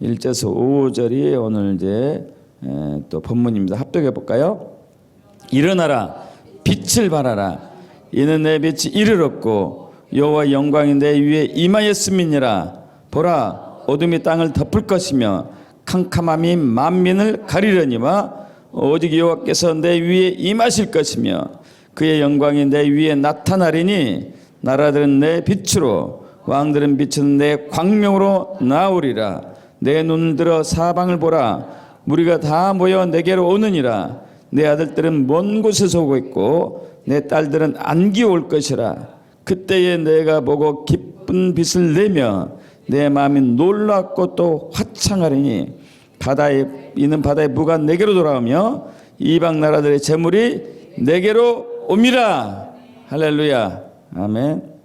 1절에서 5절이 오늘 이제 또 본문입니다. 합독해 볼까요? 일어나라, 빛을 발하라. 이는 내 빛이 이르렀고 여호와 영광이 내 위에 임하였음이니라. 보라, 어둠이 땅을 덮을 것이며 캄캄함이 만민을 가리려니와 오직 여호와께서 내 위에 임하실 것이며 그의 영광이 내 위에 나타나리니 나라들은 내 빛으로 왕들은 빛은 내 광명으로 나오리라. 내 눈을 들어 사방을 보라. 무리가 다 모여 내게로 오느니라. 내 아들들은 먼 곳에서 오고 있고 내 딸들은 안기 올 것이라. 그때에 내가 보고 기쁜 빛을 내며 내 마음이 놀랍고 또 화창하리니 바다에 있는 바다의 무가 내게로 돌아오며 이방 나라들의 재물이 내게로 옵니다. 할렐루야. 아멘.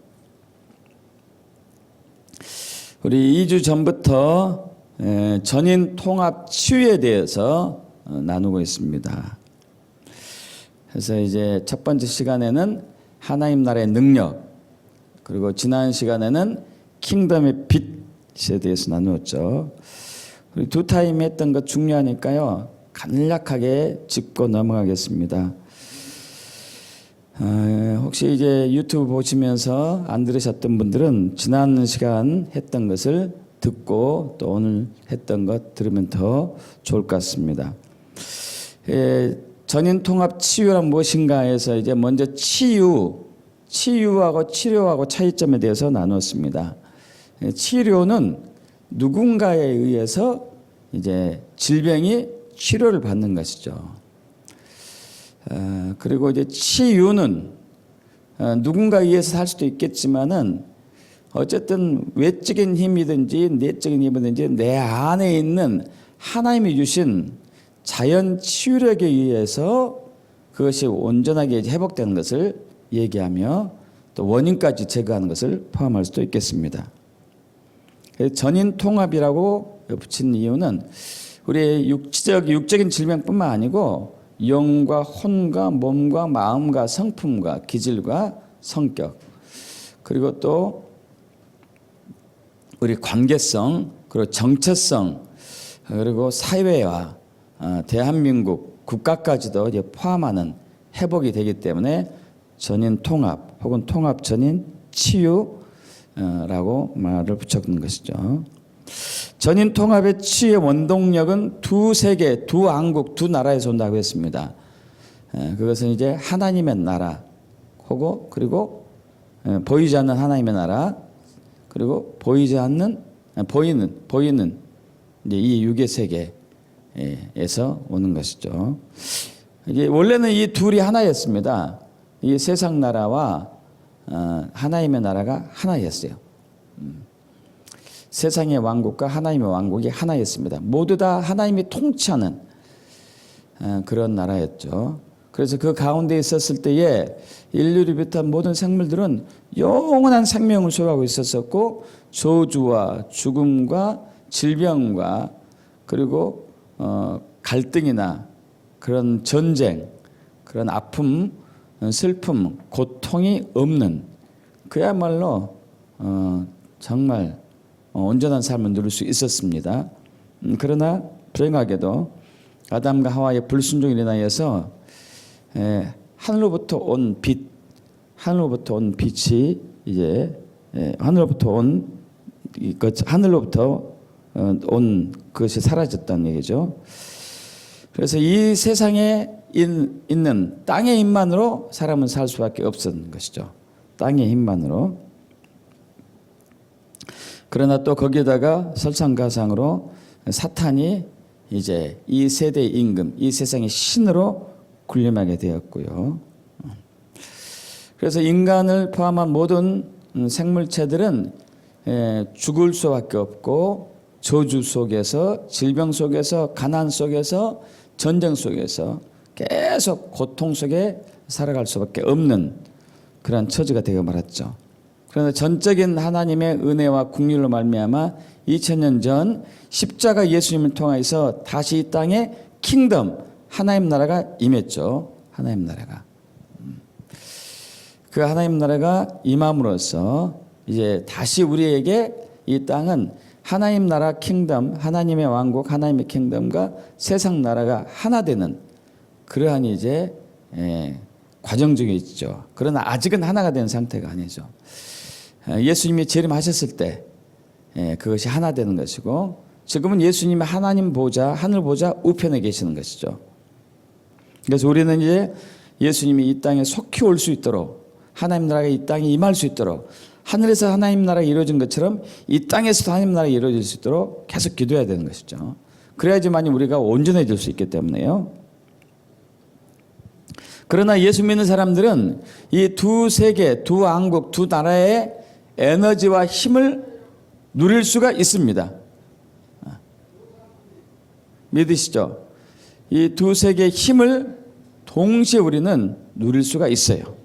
우리 2주 전부터 전인 통합 치유에 대해서 나누고 있습니다. 그래서 이제 첫 번째 시간에는 하나님 나라의 능력, 그리고 지난 시간에는 킹덤의 빛에 대해서 나누었죠. 우리 두 타임 했던 것 중요하니까요. 간략하게 짚고 넘어가겠습니다. 혹시 이제 유튜브 보시면서 안 들으셨던 분들은 지난 시간 했던 것을 듣고 또 오늘 했던 것 들으면 더 좋을 것 같습니다. 전인 통합 치유란 무엇인가 해서 이제 먼저 치유하고 치료하고 차이점에 대해서 나눴습니다. 치료는 누군가에 의해서 이제 질병이 치료를 받는 것이죠. 그리고 이제 치유는 누군가에 의해서 할 수도 있겠지만은 어쨌든 외적인 힘이든지 내적인 힘이든지 내 안에 있는 하나님이 주신 자연 치유력에 의해서 그것이 온전하게 회복되는 것을 얘기하며 또 원인까지 제거하는 것을 포함할 수도 있겠습니다. 전인 통합이라고 붙인 이유는 우리의 육적인 질병뿐만 아니고 영과 혼과 몸과 마음과 성품과 기질과 성격, 그리고 또 우리 관계성, 그리고 정체성, 그리고 사회와 대한민국 국가까지도 이제 포함하는 회복이 되기 때문에 전인 통합 혹은 통합 전인 치유라고 말을 붙였는 것이죠. 전인 통합의 치유의 원동력은 두 세계, 두 왕국, 두 나라에서 온다고 했습니다. 그것은 이제 하나님의 나라, 그리고 보이지 않는 하나님의 나라, 그리고 보이지 않는 보이는 이제 이 육의 세계에서 오는 것이죠. 이게 원래는 이 둘이 하나였습니다. 이 세상 나라와 하나님의 나라가 하나였어요. 세상의 왕국과 하나님의 왕국이 하나였습니다. 모두 다 하나님이 통치하는 그런 나라였죠. 그래서 그 가운데 있었을 때에 인류를 비롯한 모든 생물들은 영원한 생명을 소유하고 있었었고 저주와 죽음과 질병과 그리고 갈등이나 그런 전쟁, 그런 아픔, 슬픔, 고통이 없는 그야말로 정말 온전한 삶을 누릴 수 있었습니다. 그러나 불행하게도 아담과 하와의 불순종으로 인하여서 하늘로부터 온 빛, 하늘로부터 온 빛이 이제 하늘로부터 온 그것이 사라졌다는 얘기죠. 그래서 이 세상에 있는 땅의 힘만으로 사람은 살 수밖에 없었는 것이죠. 땅의 힘만으로. 그러나 또 거기에다가 설상가상으로 사탄이 이제 이 세대의 임금, 이 세상의 신으로 군림하게 되었고요. 그래서 인간을 포함한 모든 생물체들은 죽을 수밖에 없고 저주 속에서, 질병 속에서, 가난 속에서, 전쟁 속에서 계속 고통 속에 살아갈 수밖에 없는 그런 처지가 되어 말았죠. 그러나 전적인 하나님의 은혜와 긍휼로 말미암아 2000년 전 십자가 예수님을 통해서 다시 이 땅에 킹덤, 하나님 나라가 임했죠. 하나님 나라가. 그 하나님 나라가 임함으로써 이제 다시 우리에게 이 땅은 하나님 나라 킹덤, 하나님의 왕국, 하나님의 킹덤과 세상 나라가 하나 되는 그러한 이제 과정 중에 있죠. 그러나 아직은 하나가 된 상태가 아니죠. 예수님이 재림하셨을 때 그것이 하나 되는 것이고, 지금은 예수님이 하나님 보좌, 하늘 보좌 우편에 계시는 것이죠. 그래서 우리는 이제 예수님이 이 땅에 속히 올 수 있도록, 하나님 나라가 이 땅에 임할 수 있도록, 하늘에서 하나님 나라가 이루어진 것처럼 이 땅에서도 하나님 나라가 이루어질 수 있도록 계속 기도해야 되는 것이죠. 그래야지만 우리가 온전해질 수 있기 때문에요. 그러나 예수 믿는 사람들은 이 두 세계, 두 왕국, 두 나라의 에너지와 힘을 누릴 수가 있습니다. 믿으시죠? 이 두 세계의 힘을 동시에 우리는 누릴 수가 있어요.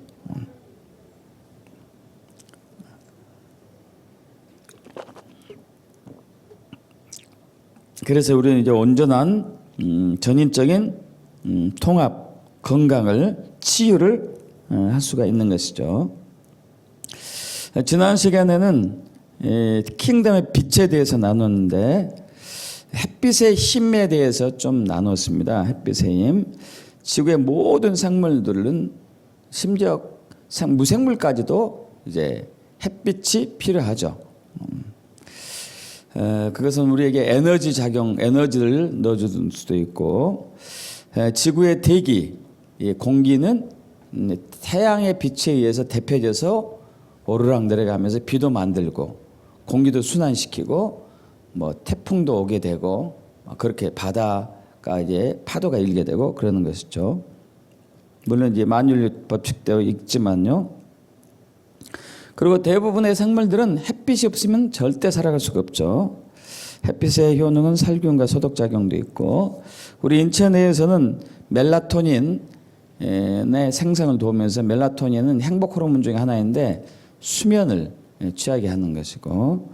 그래서 우리는 이제 온전한 전인적인 통합, 건강을, 치유를 할 수가 있는 것이죠. 지난 시간에는 킹덤의 빛에 대해서 나눴는데 햇빛의 힘에 대해서 좀 나눴습니다. 햇빛의 힘. 지구의 모든 생물들은 심지어 무생물까지도 이제 햇빛이 필요하죠. 그것은 우리에게 에너지 작용, 에너지를 넣어줄 수도 있고, 지구의 대기, 공기는 태양의 빛에 의해서 데펴져서 오르락 내려가면서 비도 만들고 공기도 순환시키고 뭐 태풍도 오게 되고 그렇게 바다가 이제 파도가 일게 되고 그러는 것이죠. 물론 이제 만유인력 법칙대로 있지만요. 그리고 대부분의 생물들은 햇빛이 없으면 절대 살아갈 수가 없죠. 햇빛의 효능은 살균과 소독 작용도 있고, 우리 인체 내에서는 멜라토닌의 생성을 도우면서, 멜라토닌은 행복 호르몬 중에 하나인데 수면을 취하게 하는 것이고,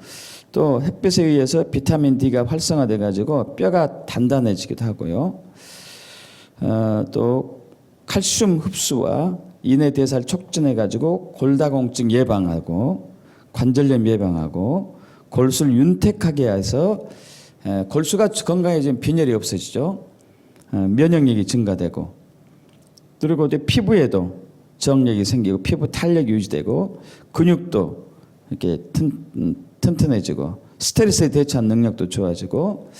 또 햇빛에 의해서 비타민 D가 활성화돼 가지고 뼈가 단단해지기도 하고요. 또 칼슘 흡수와 인해 대사를 촉진해 가지고 골다공증 예방하고 관절염 예방하고 골수를 윤택하게 해서 골수가 건강해지면 빈혈이 없어지죠. 면역력이 증가되고, 그리고 피부에도 정력이 생기고 피부 탄력이 유지되고 근육도 이렇게 튼튼해지고 스트레스에 대처하는 능력도 좋아지고,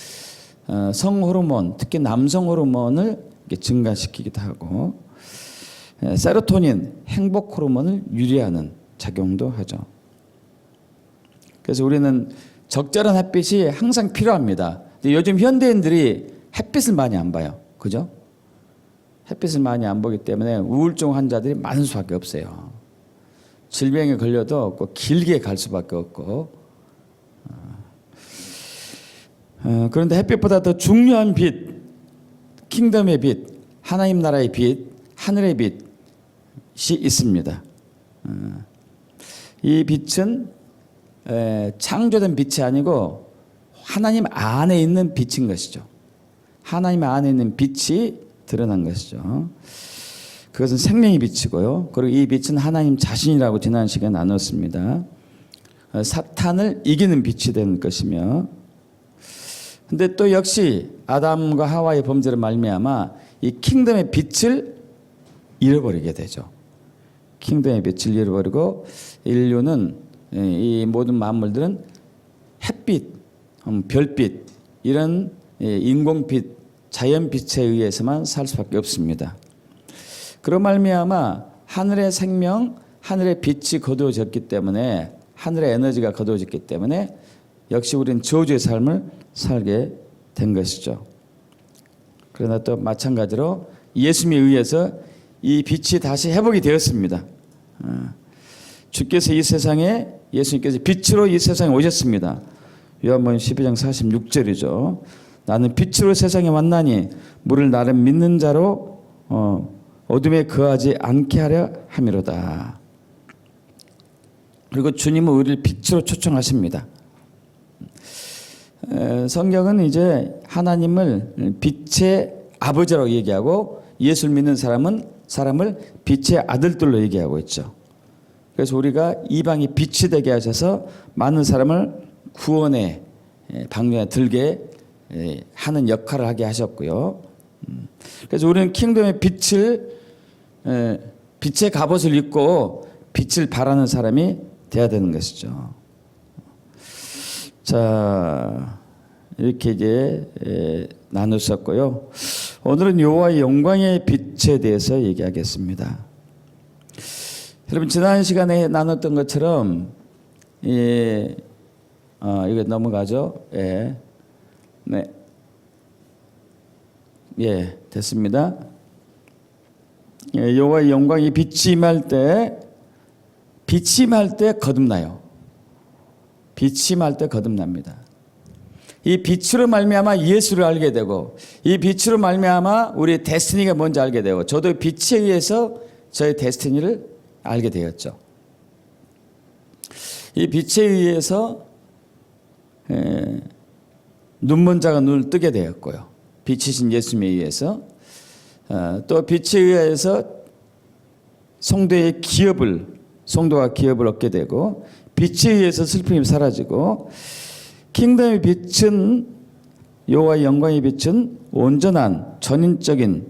성호르몬, 특히 남성 호르몬을 증가시키기도 하고, 세로토닌, 행복 호르몬을 유리하는 작용도 하죠. 그래서 우리는 적절한 햇빛이 항상 필요합니다. 근데 요즘 현대인들이 햇빛을 많이 안 봐요. 그죠? 햇빛을 많이 안 보기 때문에 우울증 환자들이 많은 수밖에 없어요. 질병에 걸려도 꼭 길게 갈 수밖에 없고, 그런데 햇빛보다 더 중요한 빛, 킹덤의 빛, 하나님 나라의 빛, 하늘의 빛이 있습니다. 이 빛은 창조된 빛이 아니고 하나님 안에 있는 빛인 것이죠. 하나님 안에 있는 빛이 드러난 것이죠. 그것은 생명의 빛이고요. 그리고 이 빛은 하나님 자신이라고 지난 시간에 나눴습니다. 사탄을 이기는 빛이 되는 것이며, 근데 또 역시 아담과 하와의 범죄로 말미암아 이 킹덤의 빛을 잃어버리게 되죠. 킹덤의 빛을 잃어버리고 인류는, 이 모든 만물들은 햇빛, 별빛, 이런 인공빛, 자연빛에 의해서만 살 수밖에 없습니다. 그런 말미암아 하늘의 생명, 하늘의 빛이 거두어졌기 때문에, 하늘의 에너지가 거두어졌기 때문에 역시 우리는 저주의 삶을 살게 된 것이죠. 그러나 또 마찬가지로 예수님에 의해서 이 빛이 다시 회복이 되었습니다. 주께서 이 세상에, 예수님께서 빛으로 이 세상에 오셨습니다. 요한복음 12장 46절이죠. 나는 빛으로 세상에 왔나니 물을 나를 믿는 자로 어둠에 거하지 않게 하려 함이로다. 그리고 주님은 우리를 빛으로 초청하십니다. 성경은 이제 하나님을 빛의 아버지라고 얘기하고 예수를 믿는 사람을 빛의 아들들로 얘기하고 있죠. 그래서 우리가 이방이 빛이 되게 하셔서 많은 사람을 구원의 방면에 들게 하는 역할을 하게 하셨고요. 그래서 우리는 킹덤의 빛의 갑옷을 입고 빛을 발하는 사람이 돼야 되는 것이죠. 자, 이렇게 이제 나눴었고요. 오늘은 여호와의 영광의 빛에 대해서 얘기하겠습니다. 여러분 지난 시간에 나눴던 것처럼 이거 넘어가죠. 네, 됐습니다. 여호와의 영광이 빛이 임할 때 거듭나요. 빛이 임할 때 거듭납니다. 이 빛으로 말미암아 예수를 알게 되고, 이 빛으로 말미암아 우리의 데스티니가 뭔지 알게 되고, 저도 빛에 의해서 저의 데스티니를 알게 되었죠. 이 빛에 의해서 눈먼 자가 눈을 뜨게 되었고요. 빛이신 예수님에 의해서 또 빛에 의해서 성도가 기업을 얻게 되고, 빛에 의해서 슬픔이 사라지고, 킹덤의 빛은, 여호와의 영광의 빛은 온전한 전인적인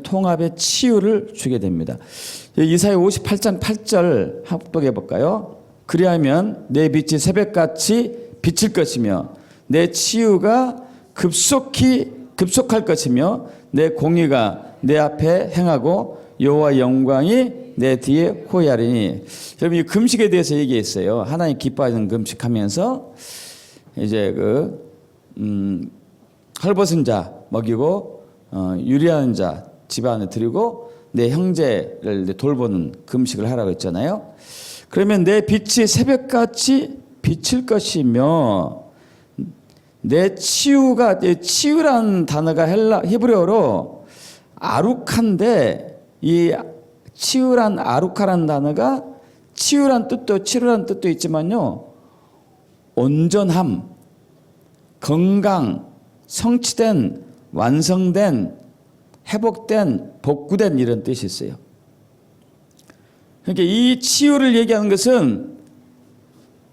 통합의 치유를 주게 됩니다. 이사야 58장 8절 합독해 볼까요? 그리하면 내 빛이 새벽같이 비칠 것이며 내 치유가 급속할 것이며 내 공의가 내 앞에 행하고 여호와의 영광이 내 뒤에 호위하리니. 여러분 이 금식에 대해서 얘기했어요. 하나님 기뻐하는 금식하면서 이제 헐벗은 자 먹이고 유리한 자 집 안에 드리고 내 형제를 돌보는 금식을 하라고 했잖아요. 그러면 내 빛이 새벽같이 비칠 것이며 내 치유라는 단어가 히브리어로 아루카인데, 이 치유란 아루카라는 단어가 치유란 뜻도 있지만요, 온전함, 건강, 성취된, 완성된, 회복된, 복구된 이런 뜻이 있어요. 그러니까 이 치유를 얘기하는 것은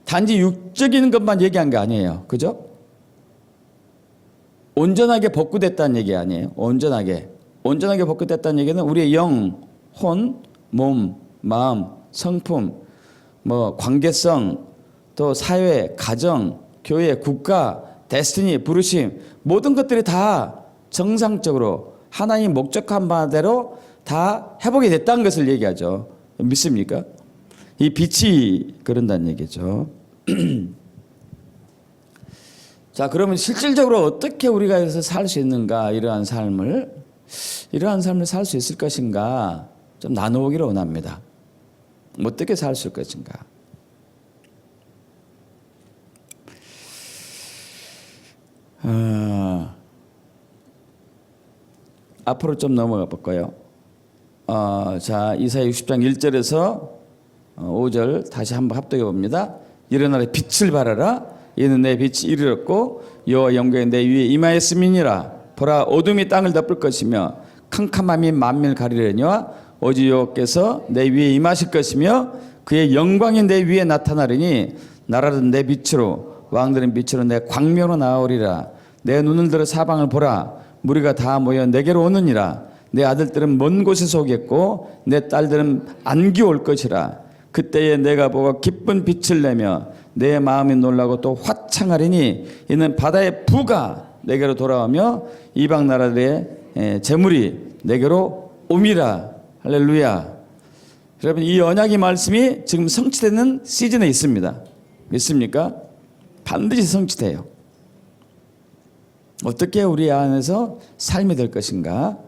단지 육적인 것만 얘기한 게 아니에요. 그죠? 온전하게 복구됐다는 얘기 아니에요. 온전하게 복구됐다는 얘기는 우리의 영, 혼, 몸, 마음, 성품, 관계성, 또 사회, 가정, 교회, 국가, 데스티니, 부르심, 모든 것들이 다 정상적으로 하나님 목적한 바대로 다 회복이 됐다는 것을 얘기하죠. 믿습니까? 이 빛이 그런다는 얘기죠. 자, 그러면 실질적으로 어떻게 우리가 여기서 살 수 있는가? 이러한 삶을 살 수 있을 것인가? 좀 나눠보기를 원합니다. 어떻게 살 수 있을 것인가? 앞으로 좀 넘어가 볼까요? 자, 이사야 60장 1절에서 5절 다시 한번 합독해 봅니다. 일어나라 빛을 발하라. 이는 내 빛이 이르렀고 여호와 영광이 내 위에 임하였음이니라. 보라 어둠이 땅을 덮을 것이며 캄캄함이 만민을 가리려니와 오직 여호와께서 내 위에 임하실 것이며 그의 영광이 내 위에 나타나리니 나라는 내 빛으로 왕들은 빛으로 내 광명으로 나오리라. 내 눈을 들어 사방을 보라. 무리가 다 모여 내게로 오느니라. 내 아들들은 먼 곳에서 오겠고 내 딸들은 안기 올 것이라. 그때에 내가 보고 기쁜 빛을 내며 내 마음이 놀라고 또 화창하리니 이는 바다의 부가 내게로 돌아오며 이방 나라들의 재물이 내게로 옴이라. 할렐루야. 여러분 이 언약의 말씀이 지금 성취되는 시즌에 있습니다. 믿습니까? 반드시 성취돼요. 어떻게 우리 안에서 삶이 될 것인가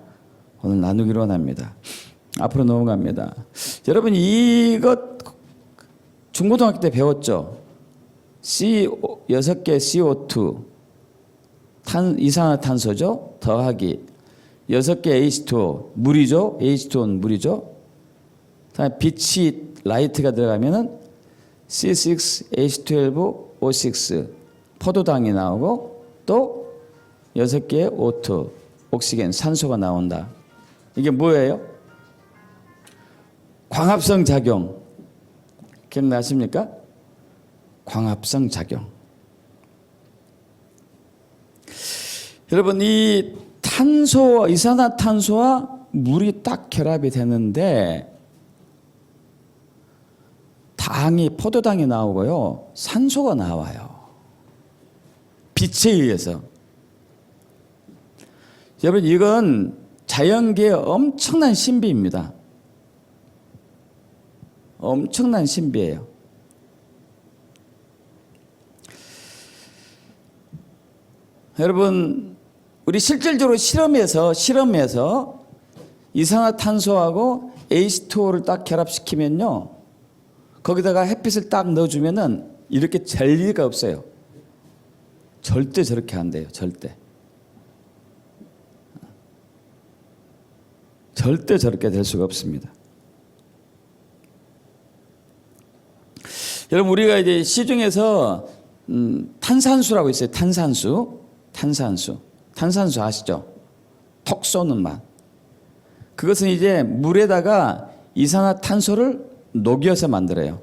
오늘 나누기로 원합니다. 앞으로 넘어갑니다. 여러분 이것 중고등학교 때 배웠죠? 6개 CO2 이산화탄소죠. 더하기 6개 H2O 물이죠. H2O는 물이죠. 다음에 빛이 라이트가 들어가면은 C6H12O6 포도당이 나오고 또 6개의 O2 옥시겐 산소가 나온다. 이게 뭐예요? 광합성 작용 기억나십니까? 광합성 작용. 여러분, 이 탄소, 이산화탄소와 물이 딱 결합이 되는데 포도당이 나오고요. 산소가 나와요. 빛에 의해서. 여러분, 이건 자연계의 엄청난 신비입니다. 엄청난 신비예요. 여러분, 우리 실질적으로 실험에서 이산화탄소하고 H2O를 딱 결합시키면요, 거기다가 햇빛을 딱 넣어주면은 이렇게 될 리가 없어요. 절대 저렇게 안 돼요. 절대 저렇게 될 수가 없습니다. 여러분, 우리가 이제 시중에서 탄산수라고 있어요. 탄산수 아시죠? 톡 쏘는 맛. 그것은 이제 물에다가 이산화탄소를 녹여서 만들어요.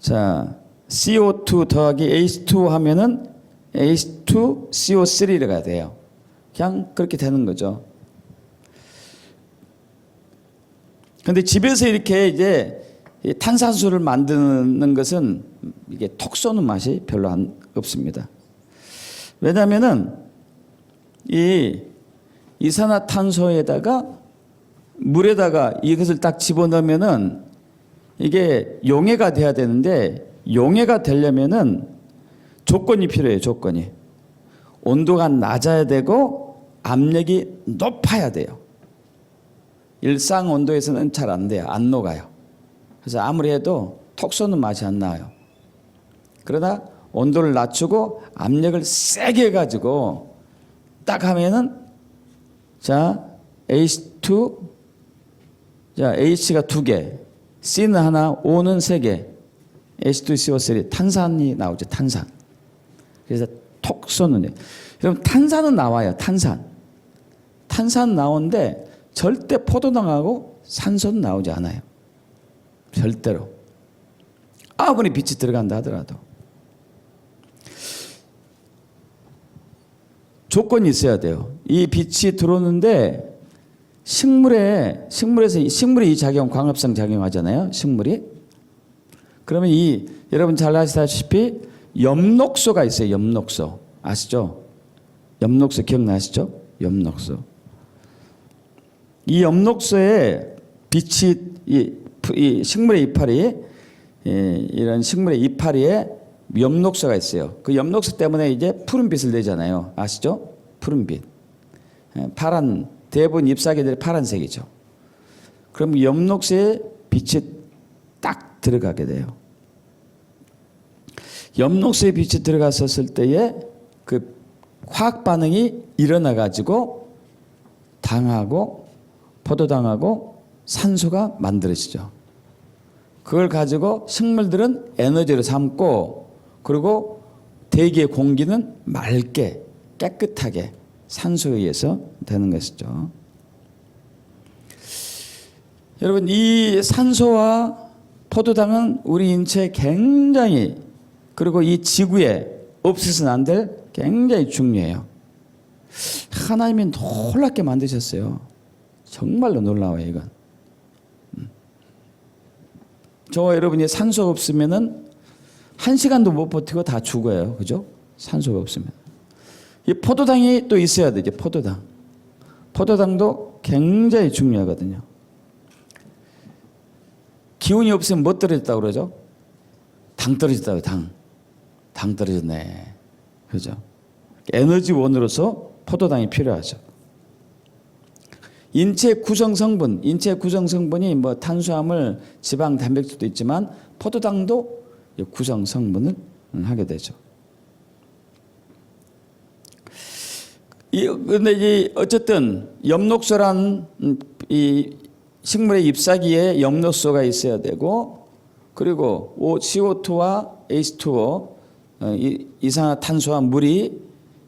자, CO2 더하기 H2O 하면은 H2CO3가 돼요. 그냥 그렇게 되는 거죠. 근데 집에서 이렇게 이제 탄산수를 만드는 것은 이게 톡 쏘는 맛이 별로 없습니다. 왜냐하면은 이 이산화탄소에다가 물에다가 이것을 딱 집어넣으면은 이게 용해가 돼야 되는데, 용해가 되려면은 조건이 필요해요. 조건이. 온도가 낮아야 되고 압력이 높아야 돼요. 일상 온도에서는 잘 안 돼요. 안 녹아요. 그래서 아무리 해도 톡 쏘는 맛이 안 나와요. 그러나 온도를 낮추고 압력을 세게 해가지고 딱 하면은, 자, H2, 자, H가 2개, C는 하나, O는 3개, H2CO3, 탄산이 나오죠. 탄산. 그래서 톡 쏘는. 여러분, 탄산은 나와요. 탄산 나오는데 절대 포도당하고 산소는 나오지 않아요. 절대로. 아무리 빛이 들어간다 하더라도. 조건이 있어야 돼요. 이 빛이 들어오는데 식물이 이 작용, 광합성 작용하잖아요. 식물이. 그러면 여러분 잘 아시다시피 엽록소가 있어요. 엽록소. 아시죠? 엽록소 기억나시죠? 엽록소. 이 엽록소에 빛이 이 식물의 이파리, 이런 식물의 이파리에 엽록소가 있어요. 그 엽록소 때문에 이제 푸른 빛을 내잖아요. 아시죠? 푸른 빛. 파란, 대부분 잎사귀들이 파란색이죠. 그럼 엽록소에 빛이 딱 들어가게 돼요. 엽록소에 빛이 들어갔었을 때에 그 화학 반응이 일어나 가지고 당하고 포도당하고 산소가 만들어지죠. 그걸 가지고 식물들은 에너지로 삼고, 그리고 대기의 공기는 맑게 깨끗하게 산소에 의해서 되는 것이죠. 여러분, 이 산소와 포도당은 우리 인체에 굉장히, 그리고 이 지구에 없어서는 안 될 굉장히 중요해요. 하나님이 놀랍게 만드셨어요. 정말로 놀라워요, 이건. 저와 여러분이 산소가 없으면은 1시간도 못 버티고 다 죽어요. 그죠? 산소가 없으면. 이 포도당이 또 있어야 되죠. 포도당도 굉장히 중요하거든요. 기운이 없으면 뭐 떨어졌다고 그러죠? 당 떨어졌다고, 당 떨어졌네. 그죠? 에너지원으로서 포도당이 필요하죠. 인체 구성 성분이 뭐 탄수화물, 지방, 단백질도 있지만 포도당도 구성 성분을 하게 되죠. 근데 어쨌든 엽록소란 이 식물의 잎사귀에 엽록소가 있어야 되고, 그리고 CO2와 H2O, 이산화탄소와 물이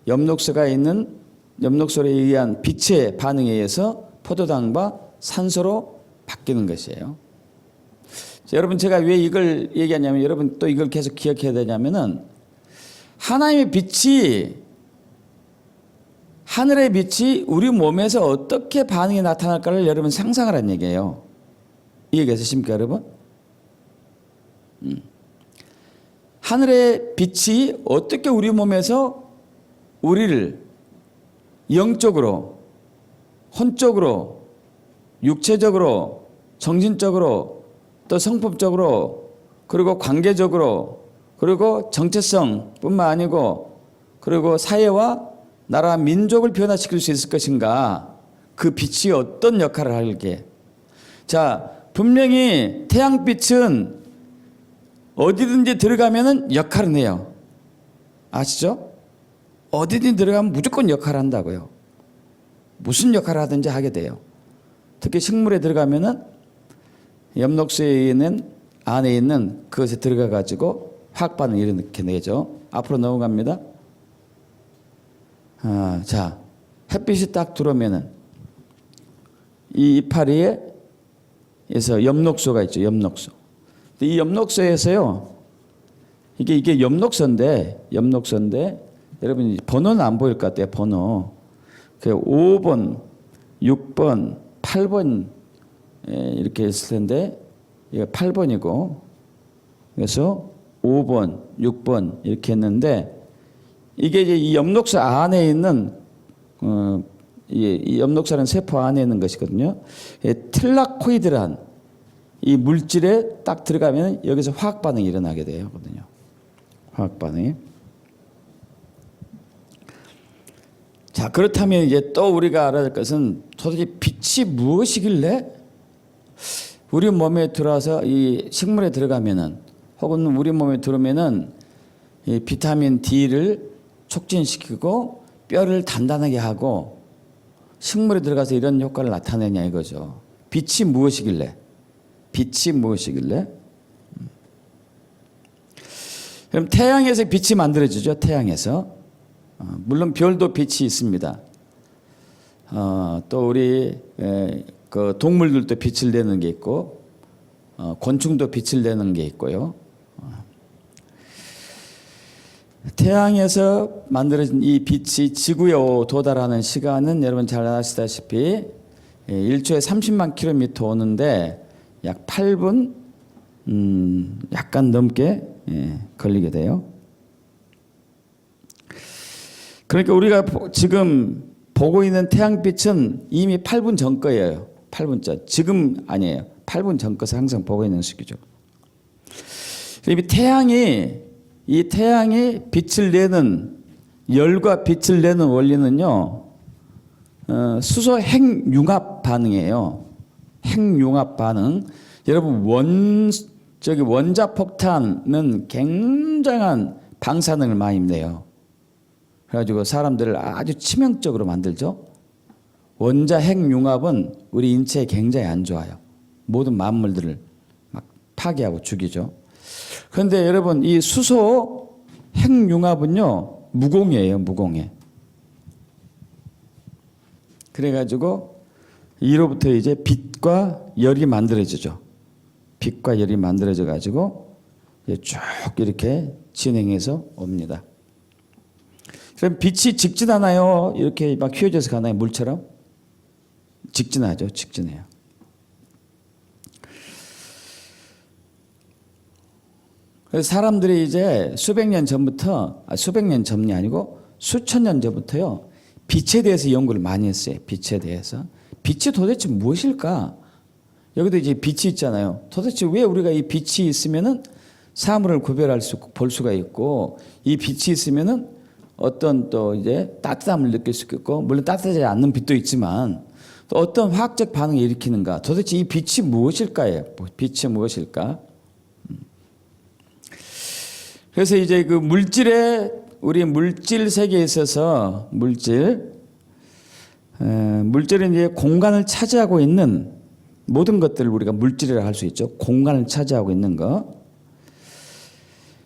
엽록소가 있는 엽록소에 의한 빛의 반응에 의해서 포도당과 산소로 바뀌는 것이에요. 자, 여러분 제가 왜 이걸 얘기하냐면 여러분 또 이걸 계속 기억해야 되냐면은 하나님의 빛이 하늘의 빛이 우리 몸에서 어떻게 반응이 나타날까를 여러분 상상하라는 얘기예요. 이해되십니까 여러분? 하늘의 빛이 어떻게 우리 몸에서 우리를 영적으로, 혼적으로, 육체적으로, 정신적으로, 또 성품적으로, 그리고 관계적으로, 그리고 정체성뿐만 아니고, 그리고 사회와 나라 민족을 변화시킬 수 있을 것인가? 그 빛이 어떤 역할을 할게? 자, 분명히 태양빛은 어디든지 들어가면은 역할은 해요. 아시죠? 어디든지 들어가면 무조건 역할을 한다고요. 무슨 역할을 하든지 하게 돼요. 특히 식물에 들어가면은 엽록소에 있는 안에 있는 그것에 들어가 가지고 화학 반응을 일으켜내죠. 앞으로 넘어갑니다. 자, 햇빛이 딱 들어오면은 이 이파리에서 엽록소가 있죠. 엽록소. 이 엽록소에서요. 이게 엽록소인데 여러분 번호는 안 보일 것 같아요. 번호. 그 5번, 6번, 8번 이렇게 있을 텐데 이거 8번이고 그래서 5번, 6번 이렇게 했는데 이게 이제 이 엽록소 안에 있는 이 엽록소라는 세포 안에 있는 것이거든요. 틸라코이드란 이 물질에 딱 들어가면 여기서 화학 반응이 일어나게 되거든요. 화학 반응이. 자, 그렇다면 이제 또 우리가 알아야 될 것은 도대체 빛이 무엇이길래 우리 몸에 들어와서 이 식물에 들어가면은 혹은 우리 몸에 들어오면은 이 비타민 D를 촉진시키고 뼈를 단단하게 하고 식물에 들어가서 이런 효과를 나타내냐 이거죠. 빛이 무엇이길래? 빛이 무엇이길래? 그럼 태양에서 빛이 만들어지죠. 태양에서. 물론 별도 빛이 있습니다. 또 우리 그 동물들도 빛을 내는 게 있고 곤충도 빛을 내는 게 있고요. 태양에서 만들어진 이 빛이 지구에 도달하는 시간은 여러분 잘 아시다시피 1초에 30만 킬로미터 오는데 약 8분 약간 넘게 걸리게 돼요. 그러니까 우리가 지금 보고 있는 태양빛은 이미 8분 전 거예요. 8분 전. 지금 아니에요. 8분 전 것을 항상 보고 있는 시기죠. 이 태양이 빛을 내는 열과 빛을 내는 원리는요. 수소 핵융합 반응이에요. 핵융합 반응. 여러분 원자 폭탄은 굉장한 방사능을 많이 내요. 그래가지고 사람들을 아주 치명적으로 만들죠. 원자 핵융합은 우리 인체에 굉장히 안 좋아요. 모든 만물들을 막 파괴하고 죽이죠. 그런데 여러분 이 수소 핵융합은요 무공해예요. 무공해. 그래가지고 이로부터 이제 빛과 열이 만들어지죠. 빛과 열이 만들어져 가지고 쭉 이렇게 진행해서 옵니다. 그럼 빛이 직진하나요? 이렇게 막 휘어져서 가나요? 물처럼? 직진하죠. 직진해요. 그래서 사람들이 이제 수백 년 전부터, 수백 년 전이 아니고 수천 년 전부터요. 빛에 대해서 연구를 많이 했어요. 빛에 대해서. 빛이 도대체 무엇일까? 여기도 이제 빛이 있잖아요. 도대체 왜 우리가 이 빛이 있으면은 사물을 볼 수가 있고, 이 빛이 있으면은 어떤 또 이제 따뜻함을 느낄 수 있고, 물론 따뜻하지 않는 빛도 있지만, 또 어떤 화학적 반응을 일으키는가? 도대체 이 빛이 무엇일까요? 빛이 무엇일까? 그래서 이제 그 우리 물질 세계에 있어서 물질은 이제 공간을 차지하고 있는 모든 것들을 우리가 물질이라 할 수 있죠. 공간을 차지하고 있는 거.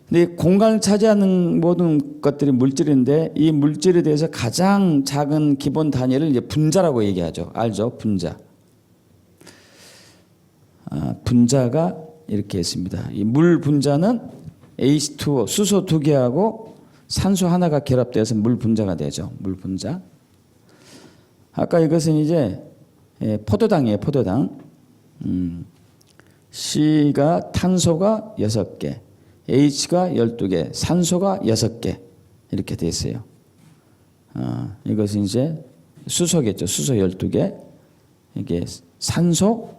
근데 공간을 차지하는 모든 것들이 물질인데 이 물질에 대해서 가장 작은 기본 단위를 이제 분자라고 얘기하죠. 알죠? 분자. 분자가 이렇게 했습니다. 이 물 분자는 H2O 수소 2개하고 산소 하나가 결합돼서 물 분자가 되죠. 물 분자. 아까 이것은 이제 포도당이에요. 포도당. C가 탄소가 6개, H가 12개, 산소가 6개 이렇게 돼 있어요. 이것은 이제 수소겠죠. 수소 12개. 이게 산소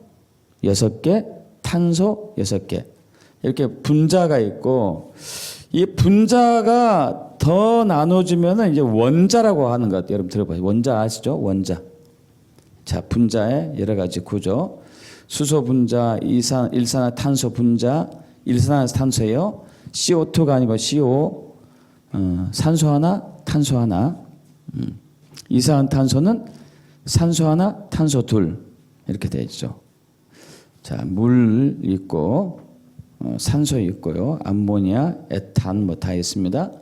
6개, 탄소 6개. 이렇게 분자가 있고 이 분자가 더 나눠지면은 이제 원자라고 하는 것 같아요. 여러분 들어봐요. 원자 아시죠? 원자. 자, 분자의 여러 가지 구조. 수소 분자, 일산화탄소 분자, 일산화탄소예요. CO2가 아니고 CO, 산소 하나, 탄소 하나. 이산화탄소는 산소 하나, 탄소 둘 이렇게 되어 있죠. 자, 물 있고 산소 있고요. 암모니아, 에탄 뭐 다 있습니다.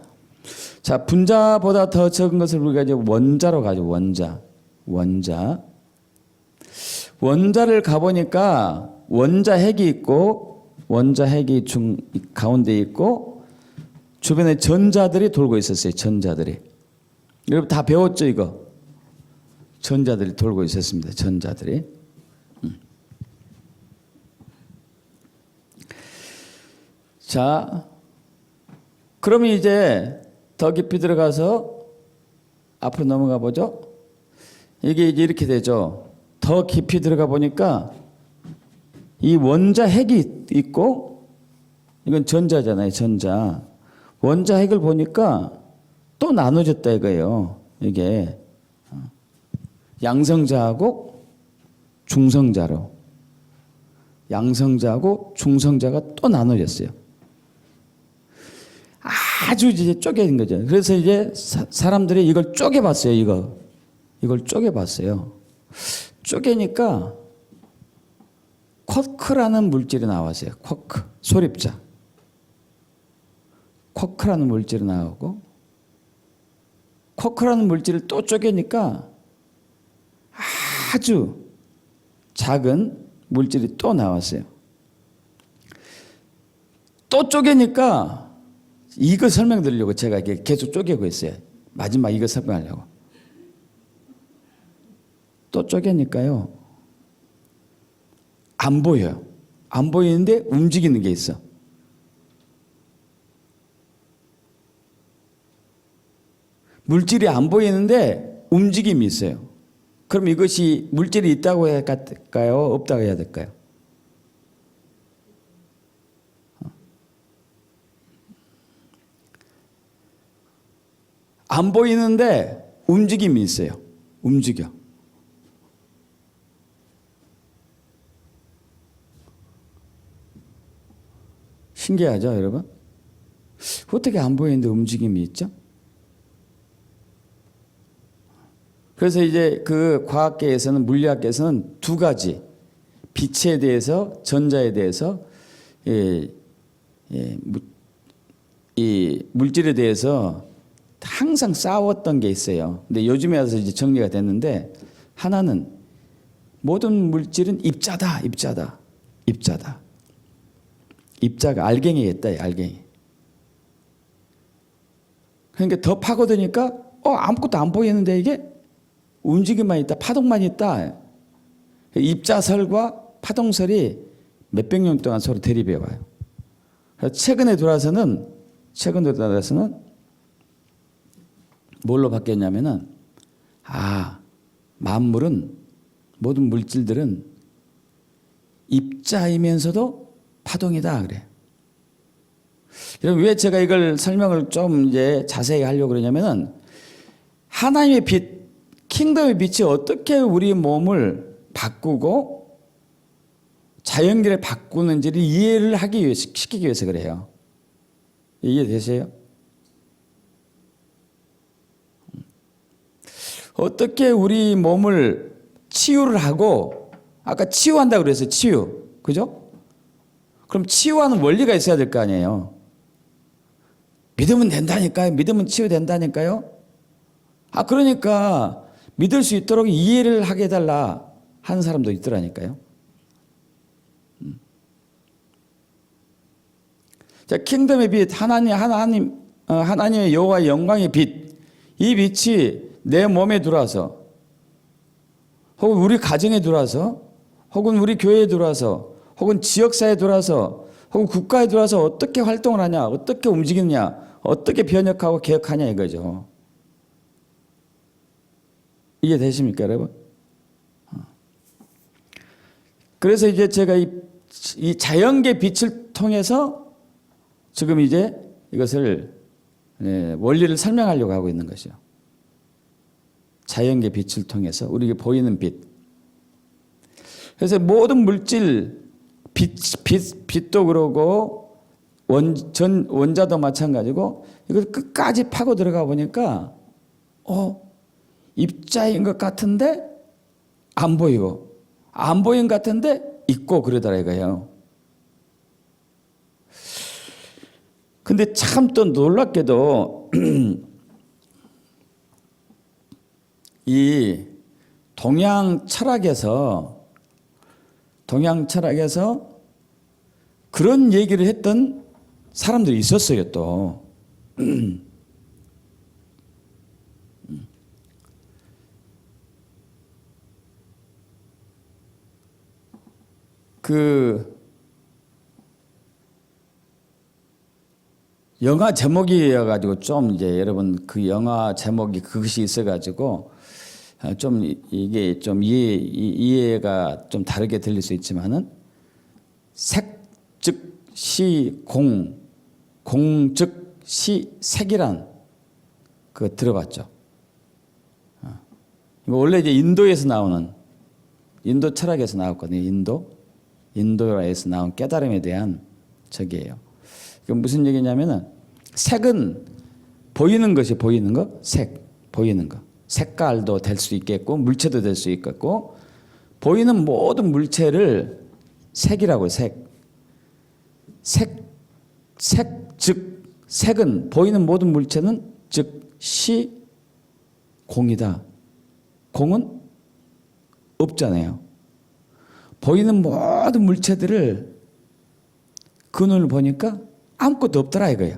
자, 분자보다 더 적은 것을 우리가 이제 원자로 가죠. 원자를 가보니까 원자 핵이 있고 원자 핵이 가운데 있고 주변에 전자들이 돌고 있었어요. 전자들이. 여러분 다 배웠죠 이거? 전자들이 돌고 있었습니다. 전자들이. 자, 그러면 이제 더 깊이 들어가서 앞으로 넘어가 보죠. 이게 이제 이렇게 되죠. 더 깊이 들어가 보니까 이 원자 핵이 있고 이건 전자잖아요. 전자. 원자 핵을 보니까 또 나눠졌다 이거예요. 이게 양성자하고 중성자로. 양성자하고 중성자가 또 나눠졌어요. 아주 이제 쪼개진 거죠. 그래서 이제 사람들이 이걸 쪼개봤어요. 이걸 쪼개봤어요. 쪼개니까 쿼크라는 물질이 나왔어요. 쿼크, 소립자. 쿼크라는 물질이 나오고 쿼크라는 물질을 또 쪼개니까 아주 작은 물질이 또 나왔어요. 또 쪼개니까 이거 설명드리려고 제가 이렇게 계속 쪼개고 있어요. 마지막 이거 설명하려고. 또 쪼개니까요. 안 보여요. 안 보이는데 움직이는 게 있어. 물질이 안 보이는데 움직임이 있어요. 그럼 이것이 물질이 있다고 해야 될까요? 없다고 해야 될까요? 안 보이는데 움직임이 있어요. 움직여. 신기하죠, 여러분? 어떻게 안 보이는데 움직임이 있죠? 그래서 이제 그 과학계에서는, 물리학계에서는 두 가지, 빛에 대해서, 전자에 대해서, 이 물질에 대해서 항상 싸웠던 게 있어요. 근데 요즘에 와서 이제 정리가 됐는데, 하나는 모든 물질은 입자다. 입자가 알갱이에 있다, 알갱이. 그러니까 더 파고드니까, 아무것도 안 보이는데 이게 움직임만 있다, 파동만 있다. 입자설과 파동설이 몇백 년 동안 서로 대립해 와요. 최근에 들어와서는 뭘로 바뀌었냐면은, 만물은, 모든 물질들은 입자이면서도 파동이다 그래. 여러분 왜 제가 이걸 설명을 좀 이제 자세히 하려고 그러냐면은 하나님의 빛, 킹덤의 빛이 어떻게 우리 몸을 바꾸고 자연계를 바꾸는지를 이해를 하기 위해서, 시키기 위해서 그래요. 이해되세요? 어떻게 우리 몸을 치유를 하고, 아까 치유한다고 그랬어요. 치유. 그죠? 그럼 치유하는 원리가 있어야 될 거 아니에요. 믿으면 된다니까요. 믿으면 치유된다니까요. 그러니까 믿을 수 있도록 이해를 하게 해달라 하는 사람도 있더라니까요. 자, 킹덤의 빛, 하나님의 여호와의 영광의 빛, 이 빛이 내 몸에 들어와서, 혹은 우리 가정에 들어와서, 혹은 우리 교회에 들어와서, 혹은 지역사회에 들어와서, 혹은 국가에 들어와서 어떻게 활동을 하냐, 어떻게 움직이느냐, 어떻게 변혁하고 개혁하냐 이거죠. 이해되십니까, 여러분? 그래서 이제 제가 이 자연계 빛을 통해서 지금 이제 이것을 원리를 설명하려고 하고 있는 것이요. 자연계 빛을 통해서 우리에게 보이는 빛. 그래서 모든 물질, 빛도 그러고 원자도 마찬가지고 이걸 끝까지 파고 들어가 보니까 입자인 것 같은데 안 보이고 안 보인 것 같은데 있고 그러더라 이거예요. 근데 참 또 놀랍게도 이 동양 철학에서 그런 얘기를 했던 사람들이 있었어요 또. 그 영화 제목이어가지고 좀 이제 여러분 그 영화 제목이 그것이 있어가지고 좀 이게 좀 이해가 좀 다르게 들릴 수 있지만은 색 즉 시 공 즉 시 색이란 그거 들어봤죠? 이거 원래 이제 인도에서 나오는 인도 철학에서 나왔거든요. 인도에서 나온 깨달음에 대한 적이에요. 그 무슨 얘기냐면은 색은 보이는 것이 보이는 거, 보이는 거. 색깔도 될 수 있겠고 물체도 될 수 있겠고 보이는 모든 물체를 색이라고 해요. 즉 색은 보이는 모든 물체는 즉 시 공이다. 공은 없잖아요. 보이는 모든 물체들을 그 눈을 보니까 아무것도 없더라 이거예요.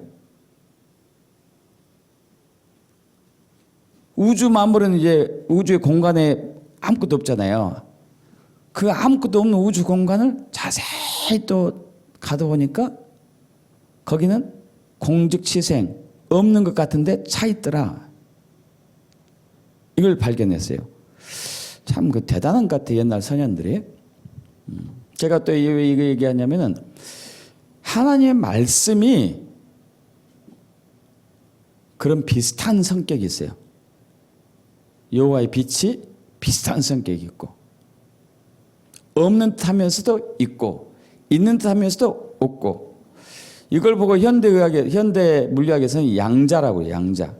우주 만물은 이제 우주의 공간에 아무것도 없잖아요. 그 아무것도 없는 우주 공간을 자세히 또 가다 보니까 거기는 공즉시생 없는 것 같은데 차 있더라. 이걸 발견했어요. 참 그 대단한 것 같아요. 옛날 선현들이. 제가 또 왜 이거 얘기하냐면은 하나님의 말씀이 그런 비슷한 성격이 있어요. 여호와의 빛이 비슷한 성격이 있고 없는 듯하면서도 있고 있는 듯하면서도 없고 이걸 보고 현대 물리학에서는 양자라고 해요. 양자.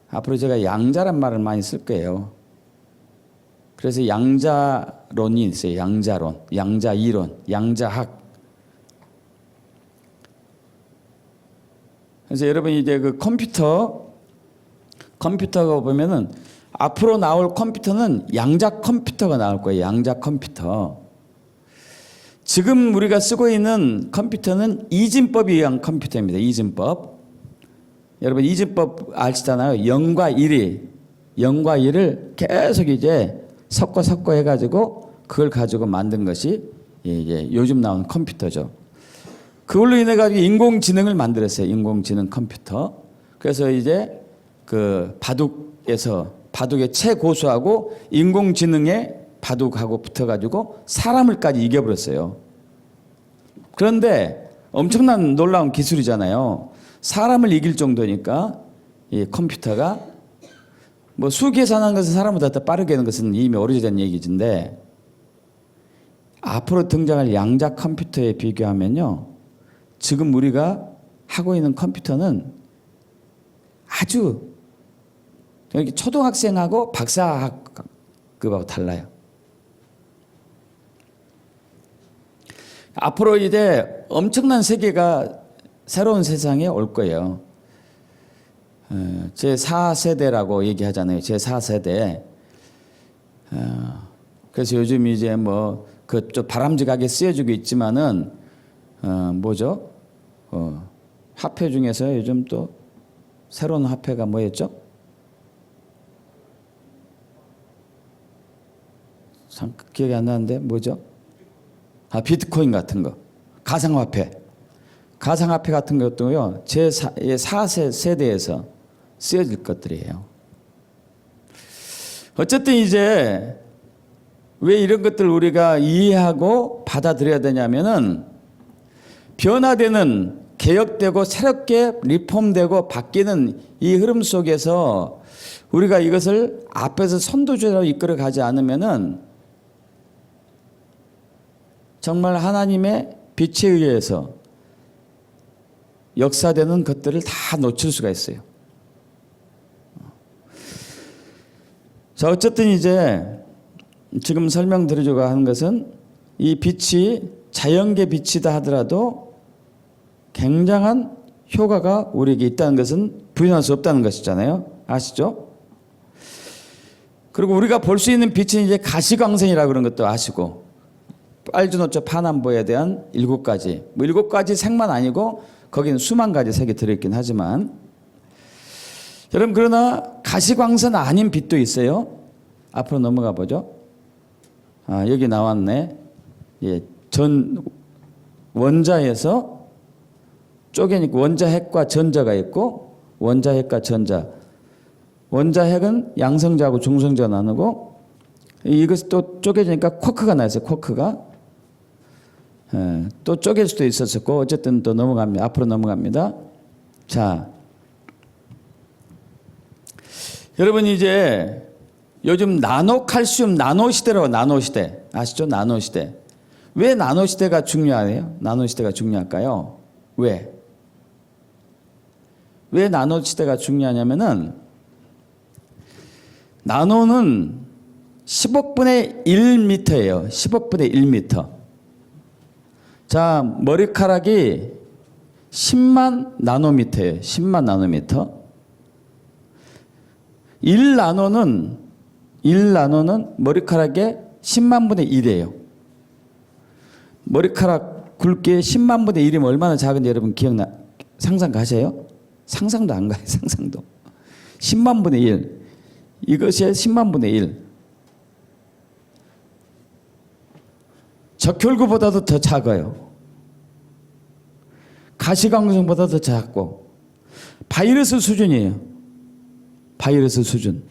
앞으로 제가 양자란 말을 많이 쓸 거예요. 그래서 양자론이 있어요. 양자론, 양자이론, 양자학. 그래서 여러분이 이제 그 컴퓨터가 보면은 앞으로 나올 컴퓨터는 양자 컴퓨터가 나올 거예요. 양자 컴퓨터. 지금 우리가 쓰고 있는 컴퓨터는 이진법에 의한 컴퓨터입니다. 이진법. 여러분 이진법 아시잖아요. 0과 1을 계속 이제 섞어 해가지고 그걸 가지고 만든 것이 이제 요즘 나온 컴퓨터죠. 그걸로 인해 가지고 인공지능을 만들었어요. 인공지능 컴퓨터. 그래서 이제 그 바둑의 최고수하고 인공지능의 바둑하고 붙어가지고 사람을까지 이겨버렸어요. 그런데 엄청난 놀라운 기술이잖아요. 사람을 이길 정도니까 이 컴퓨터가 뭐 수계산하는 것은 사람보다 더 빠르게 하는 것은 이미 오래전 얘기인데 앞으로 등장할 양자 컴퓨터에 비교하면요. 지금 우리가 하고 있는 컴퓨터는 아주 초등학생하고 박사학급하고 달라요. 앞으로 이제 엄청난 세계가 새로운 세상에 올 거예요. 제4세대라고 얘기하잖아요. 제4세대. 그래서 요즘 이제 뭐 그 좀 바람직하게 쓰여지고 있지만은 뭐죠? 화폐 중에서 요즘 또 새로운 화폐가 뭐였죠? 기억이 안 나는데 뭐죠? 비트코인 같은 거, 가상화폐. 가상화폐 같은 것도요, 제4 세대에서 쓰여질 것들이에요. 어쨌든 이제 왜 이런 것들을 우리가 이해하고 받아들여야 되냐면은 변화되는, 개혁되고 새롭게 리폼되고 바뀌는 이 흐름 속에서 우리가 이것을 앞에서 선두주자로 이끌어 가지 않으면은 정말 하나님의 빛에 의해서 역사되는 것들을 다 놓칠 수가 있어요. 자, 어쨌든 이제 지금 설명드리려고 하는 것은 이 빛이 자연계 빛이다 하더라도 굉장한 효과가 우리에게 있다는 것은 부인할 수 없다는 것이잖아요. 아시죠? 그리고 우리가 볼 수 있는 빛은 이제 가시광선이라고 그런 것도 아시고, 빨주노초 파남보에 대한 7가지, 뭐 7가지 색만 아니고 거기는 수만 가지 색이 들어있긴 하지만, 여러분 그러나 가시광선 아닌 빛도 있어요. 앞으로 넘어가 보죠. 여기 나왔네. 예, 전 원자에서 쪼개니까 원자핵과 전자가 있고, 원자핵과 전자. 원자핵은 양성자하고 중성자가 나누고, 이것이 또 쪼개지니까 쿼크가 나있어요. 쿼크가. 또 쪼갤 수도 있었고, 어쨌든 또 넘어갑니다. 앞으로 넘어갑니다. 자, 여러분 이제 요즘 나노칼슘 나노시대라고, 나노시대. 아시죠? 나노시대. 왜 나노시대가 중요해요? 나노시대가 중요할까요? 왜? 왜 나노시대가 중요하냐면은, 나노는 10억분의 1m예요. 10억분의 1m. 자, 머리카락이 10만 나노미터예요. 10만 나노미터. 1나노는 머리카락의 10만 분의 1이에요. 머리카락 굵기의 10만 분의 1이면 얼마나 작은지 여러분 상상 가세요? 상상도 안 가요. 상상도. 10만 분의 1. 이것이 10만 분의 1. 적혈구보다도 더 작아요. 가시광선보다 더 작고, 바이러스 수준이에요. 바이러스 수준.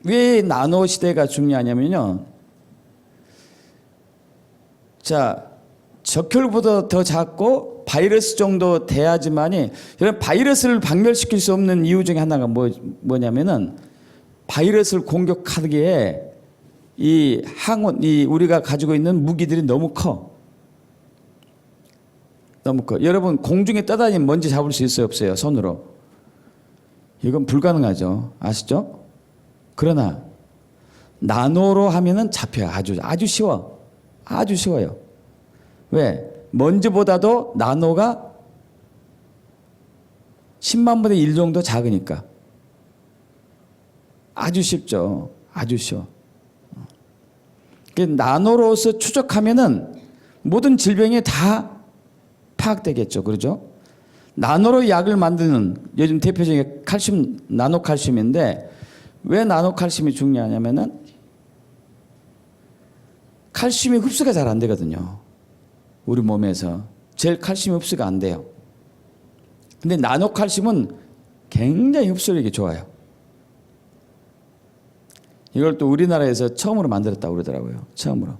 왜 나노 시대가 중요하냐면요. 자, 적혈구보다 더 작고 바이러스 정도 돼야지만이, 여러분 바이러스를 박멸시킬 수 없는 이유 중에 하나가 뭐냐면은, 바이러스를 공격하기에 이 우리가 가지고 있는 무기들이 너무 커. 너무 커. 여러분 공중에 떠다니는 먼지 잡을 수 있어요, 없어요? 손으로. 이건 불가능하죠. 아시죠? 그러나 나노로 하면은 잡혀요. 아주 쉬워. 아주 쉬워요. 왜? 먼지보다도 나노가 10만 분의 1 정도 작으니까. 아주 쉽죠. 아주 쉬워. 나노로서 추적하면은 모든 질병이 다 파악되겠죠. 그러죠? 나노로 약을 만드는, 요즘 대표적인 칼슘, 나노칼슘인데, 왜 나노칼슘이 중요하냐면은 칼슘이 흡수가 잘 안 되거든요. 우리 몸에서. 제일 칼슘이 흡수가 안 돼요. 근데 나노칼슘은 굉장히 흡수력이 좋아요. 이걸 또 우리나라에서 처음으로 만들었다고 그러더라고요. 처음으로.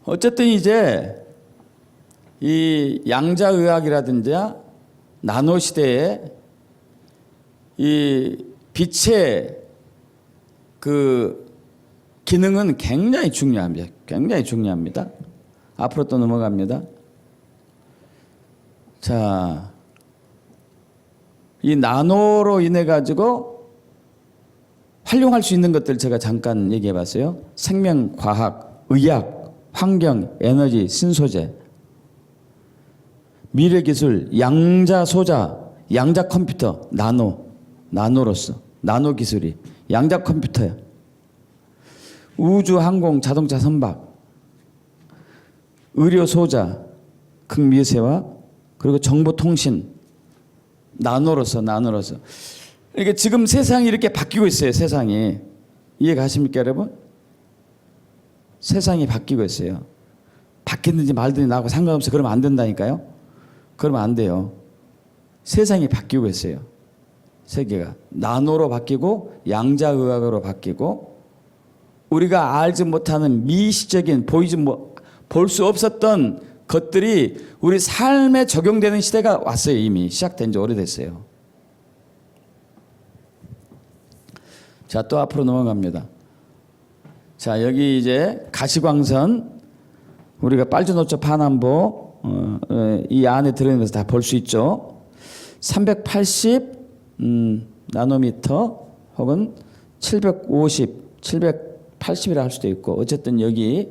어쨌든 이제 이 양자의학이라든지 나노 시대에 이 빛의 그 기능은 굉장히 중요합니다. 굉장히 중요합니다. 앞으로 또 넘어갑니다. 자, 이 나노로 인해 가지고 활용할 수 있는 것들 제가 잠깐 얘기해 봤어요. 생명, 과학, 의학, 환경, 에너지, 신소재, 미래기술, 양자소자, 양자컴퓨터, 나노로서 나노기술이 양자컴퓨터예요. 우주, 항공, 자동차, 선박, 의료, 소자, 극미세와 그리고 정보통신, 나노로서. 그러니까 지금 세상이 이렇게 바뀌고 있어요. 세상이. 이해 가십니까, 여러분? 세상이 바뀌고 있어요. 바뀌든지 말든지 나하고 상관없어. 그러면 안 된다니까요. 그러면 안 돼요. 세상이 바뀌고 있어요. 세계가 나노로 바뀌고 양자의학으로 바뀌고 우리가 알지 못하는 미시적인 볼 수 없었던 것들이 우리 삶에 적용되는 시대가 왔어요. 이미 시작된 지 오래됐어요. 자, 또 앞으로 넘어갑니다. 자, 여기 이제 가시광선 우리가 빨주노초 파남보 이 안에 들어있는 것을 다 볼 수 있죠. 380 나노미터 혹은 750, 780이라 할 수도 있고 어쨌든 여기.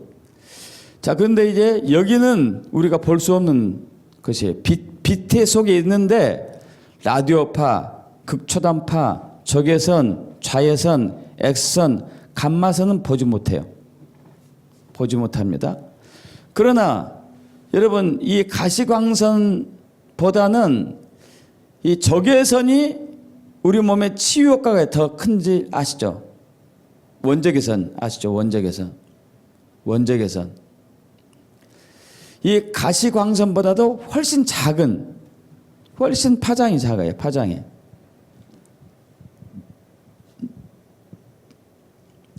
자, 그런데 이제 여기는 우리가 볼 수 없는 것이에요. 빛의 속에 있는데 라디오파, 극초단파, 적외선, 좌회선, X선, 감마선은 보지 못해요. 보지 못합니다. 그러나 여러분 이 가시광선보다는 이 적외선이 우리 몸의 치유 효과가 더 큰지 아시죠? 원적외선 아시죠? 원적외선. 이 가시광선보다도 훨씬 작은, 훨씬 파장이 작아요. 파장이.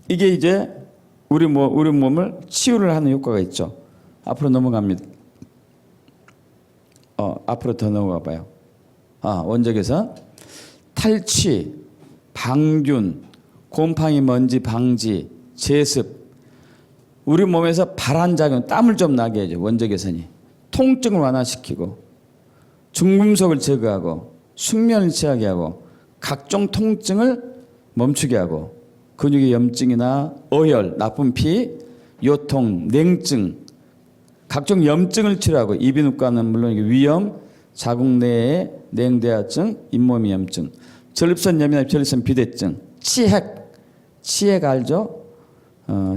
이게 이제 우리 몸을 치유를 하는 효과가 있죠. 앞으로 넘어갑니다. 앞으로 더 넘어가 봐요. 원적외선, 탈취, 방균, 곰팡이 먼지 방지, 제습. 우리 몸에서 발한작용, 땀을 좀 나게 해줘. 원적외선이 통증을 완화시키고 중금속을 제거하고 숙면을 취하게 하고 각종 통증을 멈추게 하고 근육의 염증이나 어혈, 나쁜 피, 요통, 냉증, 각종 염증을 치료하고 이비인후과는 물론 위염, 자궁 내의 냉대하증, 잇몸 염증, 전립선염이나 전립선 비대증, 치핵 알죠?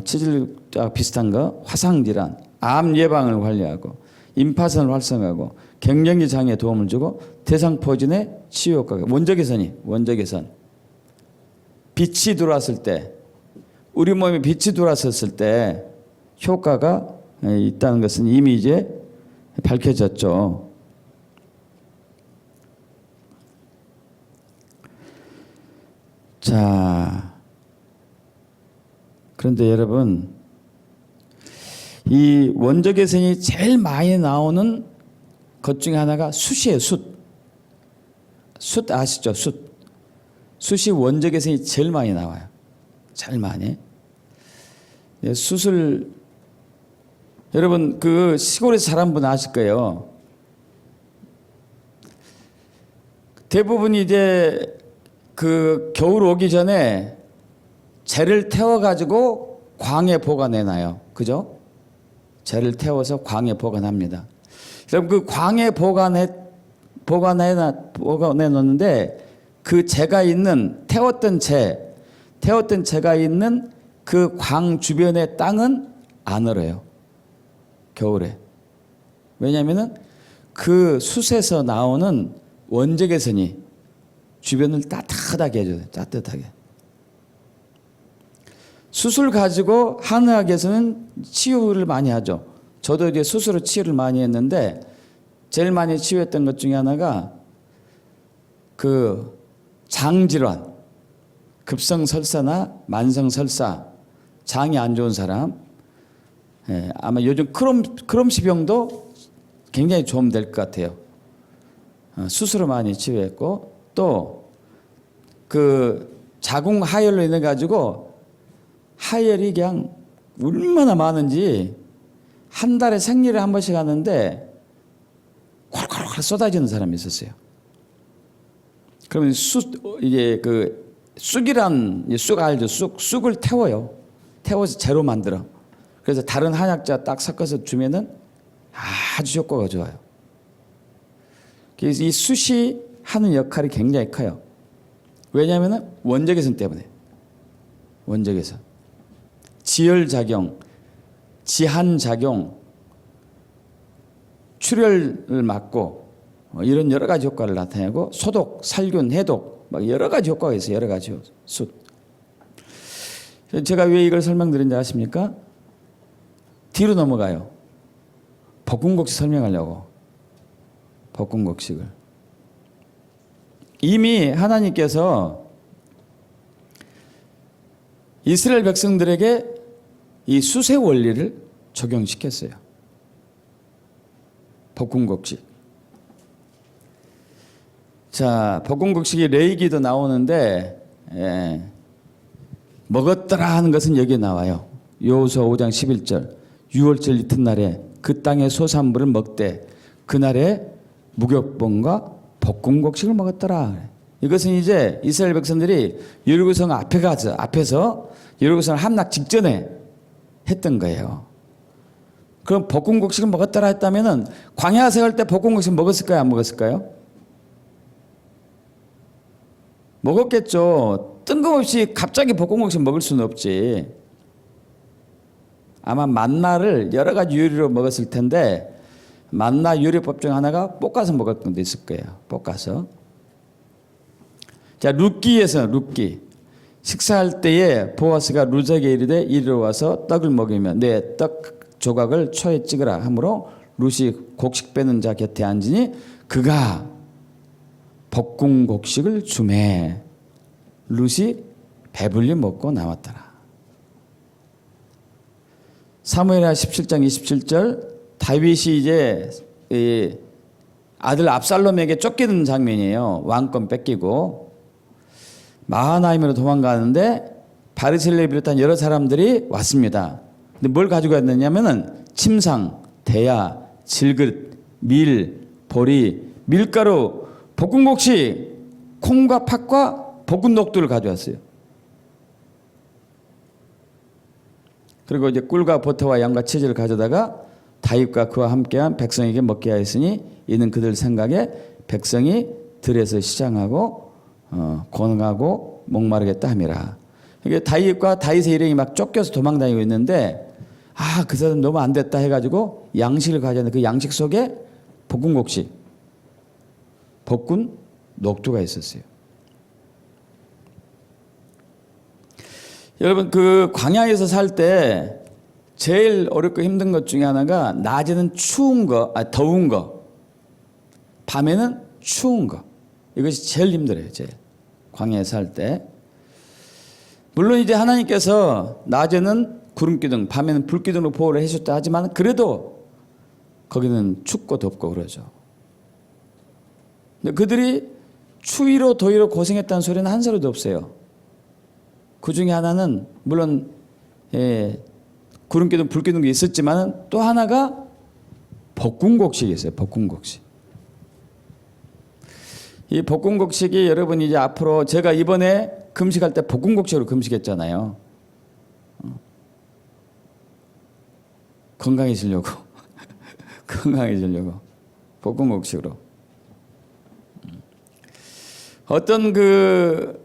치질과 비슷한 거, 화상질환, 암 예방을 관리하고 임파선을 활성화하고 갱년기 장애에 도움을 주고 대상포진의 치유 효과가 원적외선. 빛이 들어왔을 때 우리 몸에 빛이 들어왔을 때 효과가 있다는 것은 이미 이제 밝혀졌죠. 자, 그런데 여러분 이 원적외선이 제일 많이 나오는 것 중에 하나가 숯이에요. 숯 아시죠? 숯이 원적외선이 제일 많이 나와요. 제일 많이. 숯을 여러분 그 시골에서 자란 분 아실 거예요. 대부분 이제 그 겨울 오기 전에 재를 태워가지고 광에 보관해놔요. 그죠? 재를 태워서 광에 보관합니다. 그럼 그 광에 보관해 놓는데 그 재가 있는 태웠던 재가 있는 그 광 주변의 땅은 안 얼어요. 겨울에. 왜냐하면은 그 숯에서 나오는 원적외선이 주변을 따뜻하게 해줘요. 따뜻하게. 숯을 가지고 한의학에서는 치유를 많이 하죠. 저도 이제 숯으로 치유를 많이 했는데 제일 많이 치유했던 것 중에 하나가 그 장질환, 급성설사나 만성설사, 장이 안 좋은 사람, 아마 요즘 크롬시병도 굉장히 도움 될 것 같아요. 숯으로 많이 치유했고 또 그 자궁 하혈로 인해 가지고 하혈이 그냥 얼마나 많은지 한 달에 생리를 한 번씩 하는데 콸콸콸 쏟아지는 사람이 있었어요. 그러면 이게 그 쑥이란 쑥 알죠? 쑥을 태워요. 태워서 재로 만들어. 그래서 다른 한약자 딱 섞어서 주면은 아주 효과가 좋아요. 그래서 이 숯이 하는 역할이 굉장히 커요. 왜냐하면 원적외선 때문에. 원적외선. 지혈작용, 지한작용, 출혈을 막고 이런 여러 가지 효과를 나타내고 소독, 살균, 해독 막 여러 가지 효과가 있어요. 여러 가지 숯. 제가 왜 이걸 설명드린지 아십니까? 뒤로 넘어가요. 볶음국식 설명하려고. 볶음국식을. 이미 하나님께서 이스라엘 백성들에게 이 숯의 원리를 적용시켰어요. 볶음국식. 자, 볶음국식이 레위기도 나오는데 먹었더라 하는 것은 여기에 나와요. 여호수아 5장 11절. 6월절 이튿날에 그 땅의 소산물을 먹되 그날에 무교병과 볶음국식을 먹었더라. 이것은 이제 이스라엘 백성들이 여리고성 앞에서 여리고성 함락 직전에 했던 거예요. 그럼 볶음국식을 먹었더라 했다면은 광야 생활 때 볶음국식 먹었을까요? 안 먹었을까요? 먹었겠죠. 뜬금없이 갑자기 볶음국식 먹을 수는 없지. 아마 만나를 여러 가지 요리로 먹었을 텐데 만나 요리법 중 하나가 볶아서 먹었던 것도 있을 거예요. 볶아서. 자, 룻기에서 룻기. 식사할 때에 보아스가 룻에게 이르되 이리로 와서 떡을 먹으면 내 떡 조각을 초에 찍으라 하므로 룻이 곡식 빼는 자 곁에 앉으니 그가 볶음곡식을 주매 룻이 배불리 먹고 나왔더라. 사무엘하 17장 27절 다윗이 이제 아들 압살롬에게 쫓기는 장면이에요. 왕권 뺏기고 마하나임으로 도망가는데 바르셀레를 비롯한 여러 사람들이 왔습니다. 근데 뭘 가지고 왔느냐면은 침상, 대야, 질긋, 밀, 보리, 밀가루, 볶음국식, 콩과 팥과 볶은 녹두를 가져왔어요. 그리고 이제 꿀과 버터와 양과 치즈를 가져다가 다윗과 그와 함께한 백성에게 먹게 하였으니 이는 그들 생각에 백성이 들에서 시장하고 권하고 목마르겠다 함이라. 이게 다윗과 다윗의 일행이 막 쫓겨서 도망다니고 있는데 그 사람 너무 안 됐다 해가지고 양식을 가져왔는데 그 양식 속에 볶음국식, 볶은 녹두가 있었어요. 여러분 그 광야에서 살 때 제일 어렵고 힘든 것 중에 하나가 낮에는 추운 거, 더운 거, 밤에는 추운 거. 이것이 제일 힘들어요. 제일 광야에 살 때. 물론 이제 하나님께서 낮에는 구름기둥, 밤에는 불기둥으로 보호를 해줬다 하지만 그래도 거기는 춥고 덥고 그러죠. 근데 그들이 추위로 더위로 고생했다는 소리는 한 소리도 없어요. 그 중에 하나는 물론 구름기둥, 불기둥도 있었지만 또 하나가 볶음국식이 있어요. 볶음국식. 이 볶음국식이 여러분 이제 앞으로 제가 이번에 금식할 때 볶음국식으로 금식했잖아요. 건강해지려고. 건강해지려고. 볶음국식으로. 어떤 그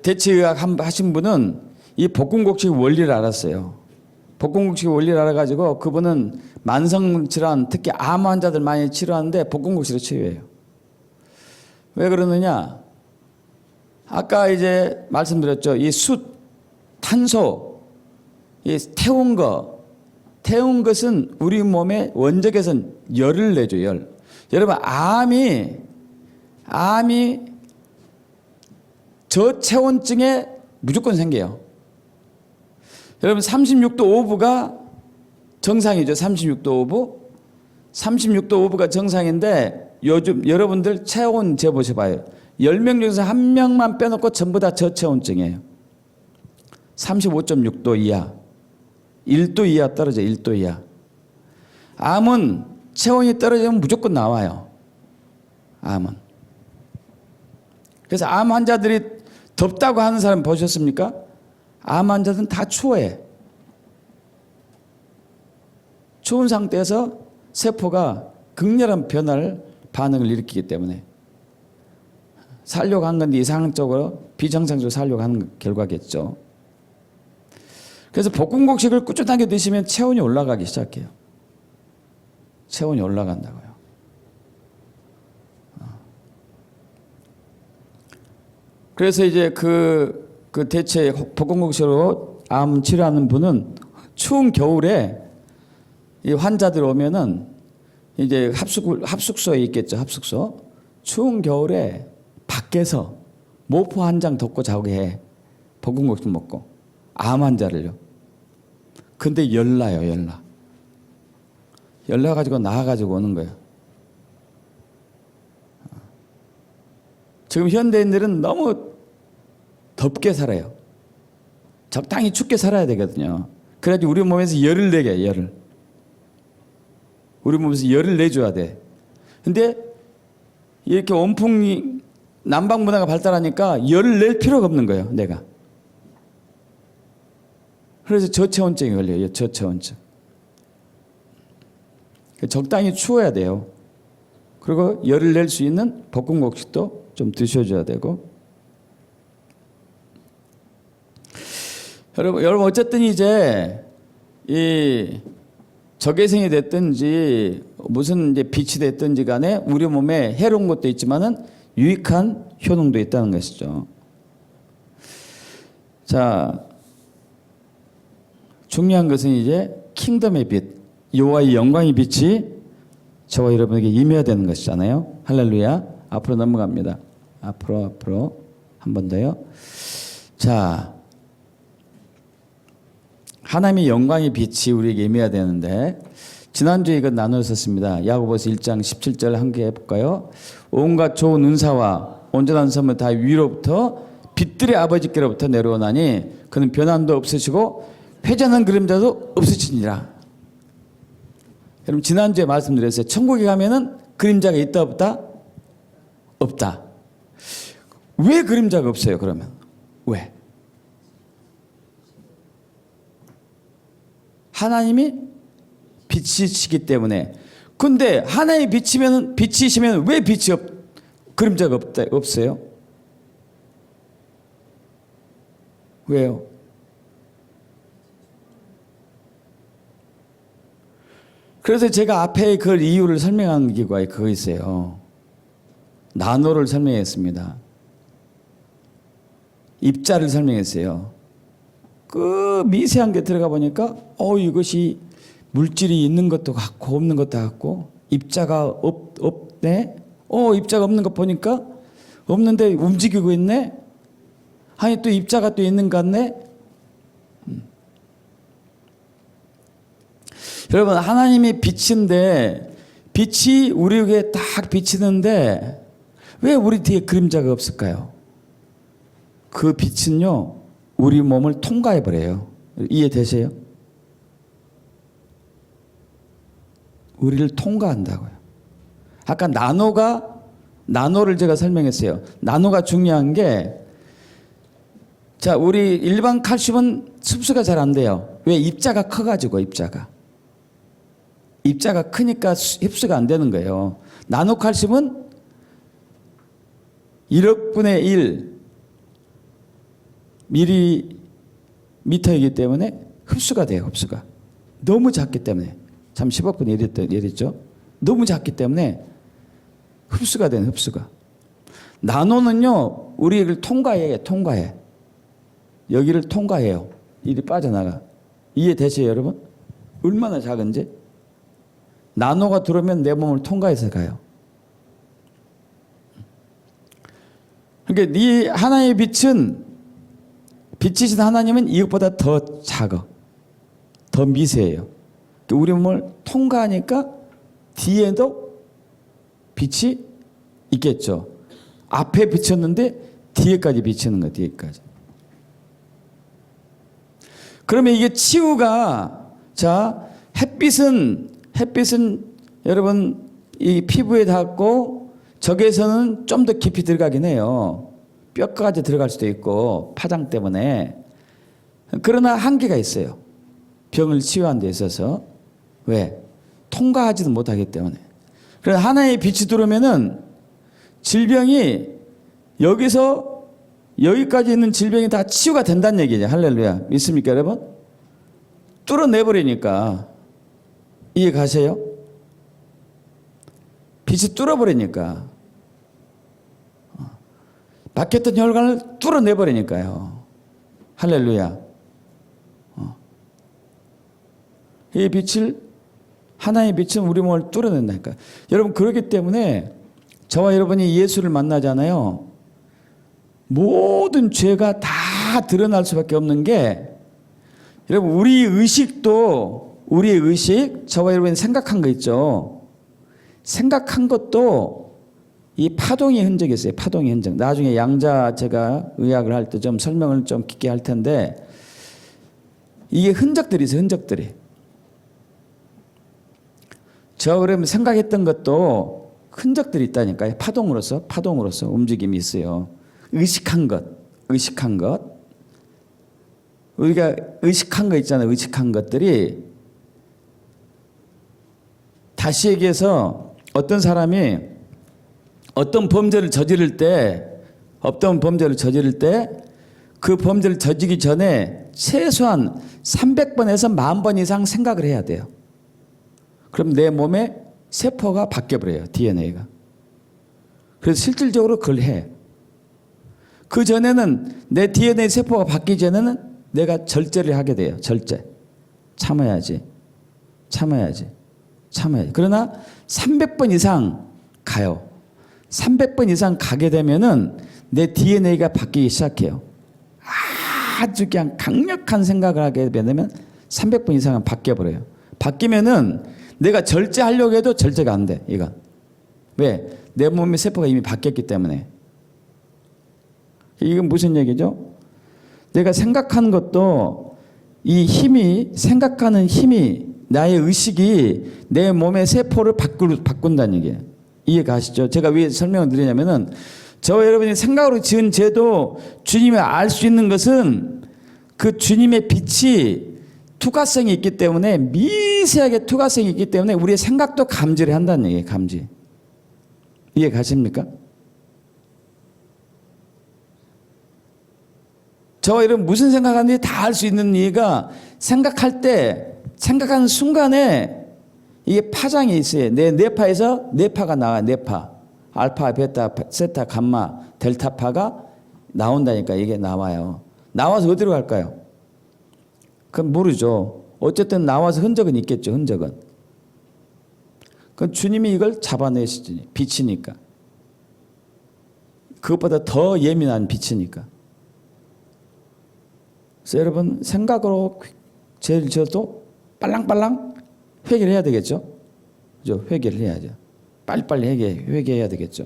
대체의학 하신 분은 이 볶음국식 원리를 알았어요. 볶음국식 원리를 알아가지고 그분은 만성질환, 특히 암 환자들 많이 치료하는데 볶음국식으로 치료해요. 왜 그러느냐? 아까 이제 말씀드렸죠. 이 숯, 탄소, 이 태운 것은 우리 몸의 원적에선 열을 내죠. 열. 여러분 암이 저체온증에 무조건 생겨요. 여러분 36도 5부가 정상이죠. 36도 5부. 36도 5부가 정상인데 요즘 여러분들 체온 재보셔봐요. 10명 중에서 1명만 빼놓고 전부 다 저체온증이에요. 35.6도 이하. 1도 이하 떨어져. 1도 이하. 암은 체온이 떨어지면 무조건 나와요. 암은. 그래서 암 환자들이 덥다고 하는 사람 보셨습니까? 암 환자들은 다 추워해. 추운 상태에서 세포가 극렬한 반응을 일으키기 때문에 살려고 한 건데 이상적으로 비정상적으로 살려고 하는 결과겠죠. 그래서 볶음국식을 꾸준하게 드시면 체온이 올라가기 시작해요. 체온이 올라간다고요. 그래서 이제 그 대체 볶음국식으로 암 치료하는 분은 추운 겨울에 이 환자들 오면은 이제 합숙소에 있겠죠. 합숙소. 추운 겨울에 밖에서 모포 한 장 덮고 자게 해. 볶음국수 먹고. 암 환자를요. 근데 열나요. 열나가지고 나와가지고 오는 거예요. 지금 현대인들은 너무 덥게 살아요. 적당히 춥게 살아야 되거든요. 그래야지 우리 몸에서 열을 내게 해요. 열을. 우리 몸에서 열을 내줘야 돼. 근데 이렇게 온풍이 난방 문화가 발달하니까 열을 낼 필요가 없는 거예요. 내가. 그래서 저체온증이 걸려요. 저체온증. 적당히 추워야 돼요. 그리고 열을 낼 수 있는 볶음국식도 좀 드셔줘야 되고. 여러분 어쨌든 이제 이 적외선이 됐든지 무슨 이제 빛이 됐든지 간에 우리 몸에 해로운 것도 있지만은 유익한 효능도 있다는 것이죠. 자, 중요한 것은 이제 킹덤의 빛, 여호와의 영광의 빛이 저와 여러분에게 임해야 되는 것이잖아요. 할렐루야. 앞으로 넘어갑니다. 앞으로 한 번 더요. 자, 하나님의 영광의 빛이 우리에게 임해야 되는데 지난주에 이거 나누었었습니다. 야고보서 1장 17절 함께 해볼까요? 온갖 좋은 은사와 온전한 선물 다 위로부터 빛들의 아버지께로부터 내려오나니 그는 변함도 없으시고 회전한 그림자도 없으시니라. 여러분 지난주에 말씀드렸어요. 천국에 가면은 그림자가 있다 없다? 없다. 왜 그림자가 없어요 그러면? 왜? 하나님이 빛이시기 때문에. 근데 하나님이 빛이시면 왜 그림자가 없어요? 왜요? 그래서 제가 앞에 그 이유를 설명한 게 그거 있어요. 나노를 설명했습니다. 입자를 설명했어요. 그 미세한 게 들어가 보니까 이것이 물질이 있는 것도 같고 없는 것도 같고 입자가 없네. 입자가 없는 것 보니까 없는데 움직이고 있네. 아니 또 입자가 또 있는 것 같네. 여러분 하나님이 빛인데 빛이 우리에게 딱 비치는데 왜 우리 뒤에 그림자가 없을까요? 그 빛은요 우리 몸을 통과해버려요. 이해되세요? 우리를 통과한다고요. 아까 나노를 제가 설명했어요. 나노가 중요한 게 자, 우리 일반 칼슘은 흡수가 잘 안 돼요. 왜? 입자가 커가지고 입자가 크니까 흡수가 안 되는 거예요. 나노칼슘은 1억 분의 1 밀리미터이기 때문에 흡수가 돼요. 흡수가 너무 작기 때문에 참 10억 분의 1이었죠. 너무 작기 때문에 흡수가 되는 흡수가. 나노는요 우리를 통과해. 여기를 통과해요. 일이 빠져나가. 이해되세요 여러분? 얼마나 작은지. 나노가 들어오면 내 몸을 통과해서 가요. 그러니까 네 하나의 빛이신 하나님은 이것보다 더 작아. 더 미세해요. 우리 몸을 통과하니까 뒤에도 빛이 있겠죠. 앞에 비쳤는데 뒤에까지 비치는 거예요. 뒤에까지. 그러면 이게 치유가 자 햇빛은 여러분 이 피부에 닿고 적외선은 좀 더 깊이 들어가긴 해요. 뼈까지 들어갈 수도 있고 파장 때문에. 그러나 한계가 있어요. 병을 치유하는 데 있어서. 왜? 통과하지도 못하기 때문에. 그래서 하나의 빛이 들어오면은 질병이 여기서 여기까지 있는 질병이 다 치유가 된다는 얘기죠. 할렐루야. 믿습니까 여러분? 뚫어내버리니까 이해 가세요? 빛이 뚫어버리니까 막혔던 혈관을 뚫어내버리니까요. 할렐루야. 이 빛을 하나의 빛은 우리 몸을 뚫어낸다니까. 여러분 그렇기 때문에 저와 여러분이 예수를 만나잖아요. 모든 죄가 다 드러날 수밖에 없는 게 여러분 우리의 의식 저와 여러분이 생각한 거 있죠. 생각한 것도 이 파동의 흔적이 있어요. 파동의 흔적. 나중에 양자 제가 의학을 할 때 좀 설명을 좀 깊게 할 텐데 이게 흔적들이 있어요. 흔적들이. 저 그러면 생각했던 것도 흔적들이 있다니까요. 파동으로서 움직임이 있어요. 의식한 것. 우리가 의식한 거 있잖아요. 의식한 것들이 다시 얘기해서 어떤 사람이 어떤 범죄를 저지를 때 그 범죄를 저지르기 전에 최소한 300번에서 10,000번 이상 생각을 해야 돼요. 그럼 내 몸에 세포가 바뀌어버려요. DNA가. 그래서 실질적으로 그걸 해. 그 전에는 내 DNA 세포가 바뀌기 전에는 내가 절제를 하게 돼요. 절제. 참아야지. 그러나 300번 이상 가요. 300번 이상 가게 되면은 내 DNA가 바뀌기 시작해요. 아주 그냥 강력한 생각을 하게 되면 300번 이상은 바뀌어버려요. 바뀌면은 내가 절제하려고 해도 절제가 안 돼. 이건. 왜? 내 몸의 세포가 이미 바뀌었기 때문에. 이건 무슨 얘기죠? 내가 생각하는 것도 이 힘이, 생각하는 힘이, 나의 의식이 내 몸의 세포를 바꾼다는 얘기예요. 이해 가시죠? 제가 왜 설명을 드리냐면은 저와 여러분이 생각으로 지은 죄도 주님이 알 수 있는 것은 그 주님의 빛이 투과성이 있기 때문에, 미세하게 투과성이 있기 때문에 우리의 생각도 감지를 한다는 얘기예요. 감지. 이해 가십니까? 저와 여러분 무슨 생각하는지 다 알 수 있는 이유가 생각할 때, 생각하는 순간에 이게 파장이 있어요. 내 뇌파에서 뇌파가 나와요. 뇌파. 알파, 베타, 세타, 감마, 델타파가 나온다니까. 이게 나와요. 나와서 어디로 갈까요? 그건 모르죠. 어쨌든 나와서 흔적은 있겠죠. 흔적은. 그건 주님이 이걸 잡아내시지. 빛이니까. 그것보다 더 예민한 빛이니까. 그래서 여러분 생각으로 죄를 지어도 빨랑빨랑 회개를 해야 되겠죠. 그죠? 회개를 해야죠. 빨리빨리 회개해야 되겠죠.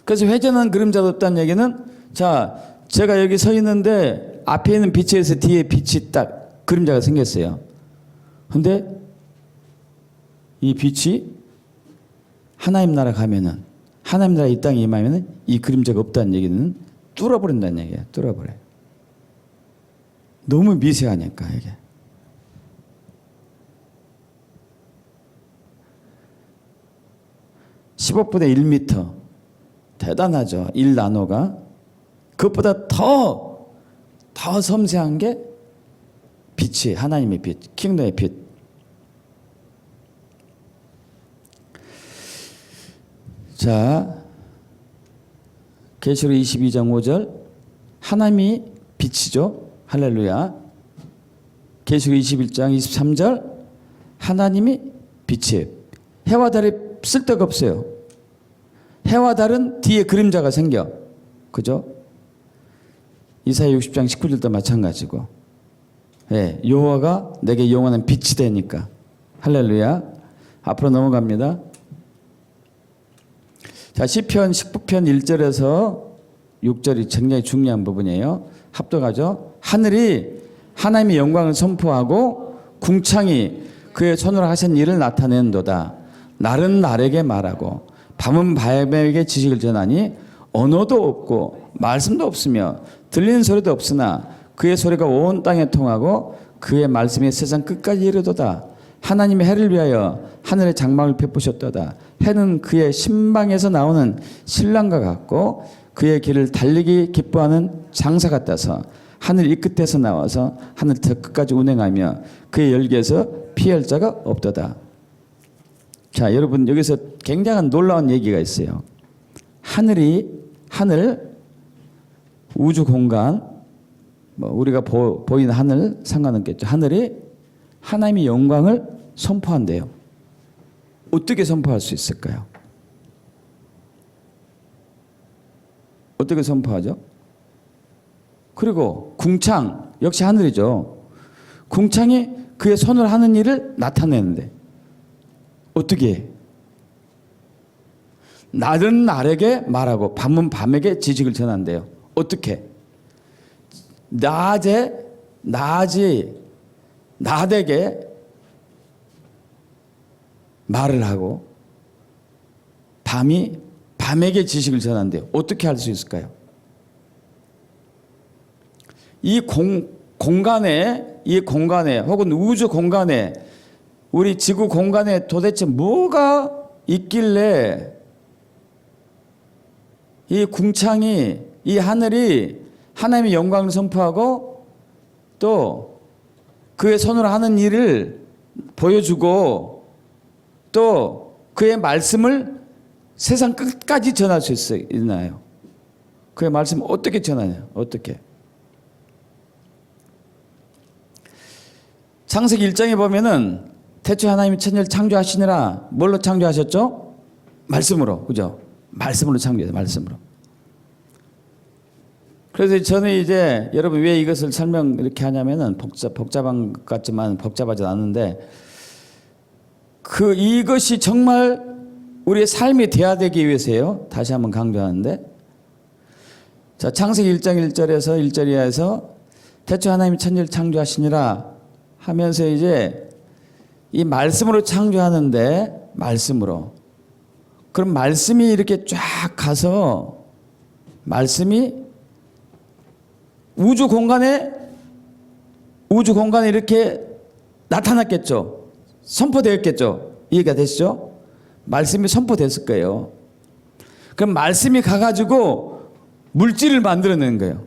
그래서 회전한 그림자도 없다는 얘기는, 자, 제가 여기 서 있는데 앞에 있는 빛에서 뒤에 빛이 딱 그림자가 생겼어요. 근데 이 빛이 하나님 나라 가면은, 하나님 나라 이 땅에 임하면은 이 그림자가 없다는 얘기는 뚫어버린다는 얘기예요. 뚫어버려요. 너무 미세하니까 이게. (15분의 1m) 대단하죠. 1나노가. 그것보다 더 섬세한 게 빛이, 하나님의 빛, 킹덤의 빛. 자, 계시록 22장 5절, 하나님이 빛이죠. 할렐루야. 계시록 21장 23절, 하나님이 빛이에요. 해와 달이 쓸데가 없어요. 해와 달은 뒤에 그림자가 생겨. 그죠? 이사야 60장 19절도 마찬가지고. 예, 여호와가 내게 영원한 빛이 되니까. 할렐루야. 앞으로 넘어갑니다. 자, 시편 19편 1절에서 6절이 굉장히 중요한 부분이에요. 합독하죠. 하늘이 하나님의 영광을 선포하고 궁창이 그의 손으로 하신 일을 나타낸도다. 날은 날에게 말하고 밤은 밤에게 지식을 전하니 언어도 없고 말씀도 없으며 들리는 소리도 없으나 그의 소리가 온 땅에 통하고 그의 말씀이 세상 끝까지 이르도다. 하나님의 해를 위하여 하늘의 장막을 베푸셨도다. 해는 그의 신방에서 나오는 신랑과 같고 그의 길을 달리기 기뻐하는 장사 같아서 하늘 이 끝에서 나와서 하늘 저 끝까지 운행하며 그의 열기에서 피할 자가 없도다. 자, 여러분 여기서 굉장한 놀라운 얘기가 있어요. 하늘, 우주 공간, 뭐 우리가 보이는 하늘 상관없겠죠. 하늘이 하나님의 영광을 선포한대요. 어떻게 선포할 수 있을까요? 어떻게 선포하죠? 그리고 궁창 역시 하늘이죠. 궁창이 그의 손을 하는 일을 나타내는데 어떻게 해? 날은 날에게 말하고 밤은 밤에게 지식을 전한대요. 어떻게? 낮에게 말을 하고 밤이 밤에게 지식을 전한대요. 어떻게 할 수 있을까요? 이 공간에 혹은 우주 공간에 우리 지구 공간에 도대체 뭐가 있길래 이 궁창이 이 하늘이 하나님의 영광을 선포하고 또 그의 손으로 하는 일을 보여주고 또 그의 말씀을 세상 끝까지 전할 수 있나요? 그의 말씀을 어떻게 전하냐? 어떻게? 창세기 1장에 보면은 태초에 하나님이 천지를 창조하시니라. 뭘로 창조하셨죠? 말씀으로. 그죠? 말씀으로 창조해요. 말씀으로. 그래서 저는 이제 여러분 왜 이것을 설명 이렇게 하냐면은 복잡한 것 같지만 복잡하지 않은데 이것이 정말 우리의 삶이 돼야 되기 위해서예요. 다시 한번 강조하는데. 자, 창세기 1장 1절에서 1절 이하에서 태초에 하나님이 천지를 창조하시니라 하면서 이제 이 말씀으로 창조하는데 말씀으로. 그럼 말씀이 이렇게 쫙 가서 말씀이 우주 공간에 이렇게 나타났겠죠. 선포되었겠죠. 이해가 되시죠? 말씀이 선포됐을 거예요. 그럼 말씀이 가가지고 물질을 만들어내는 거예요.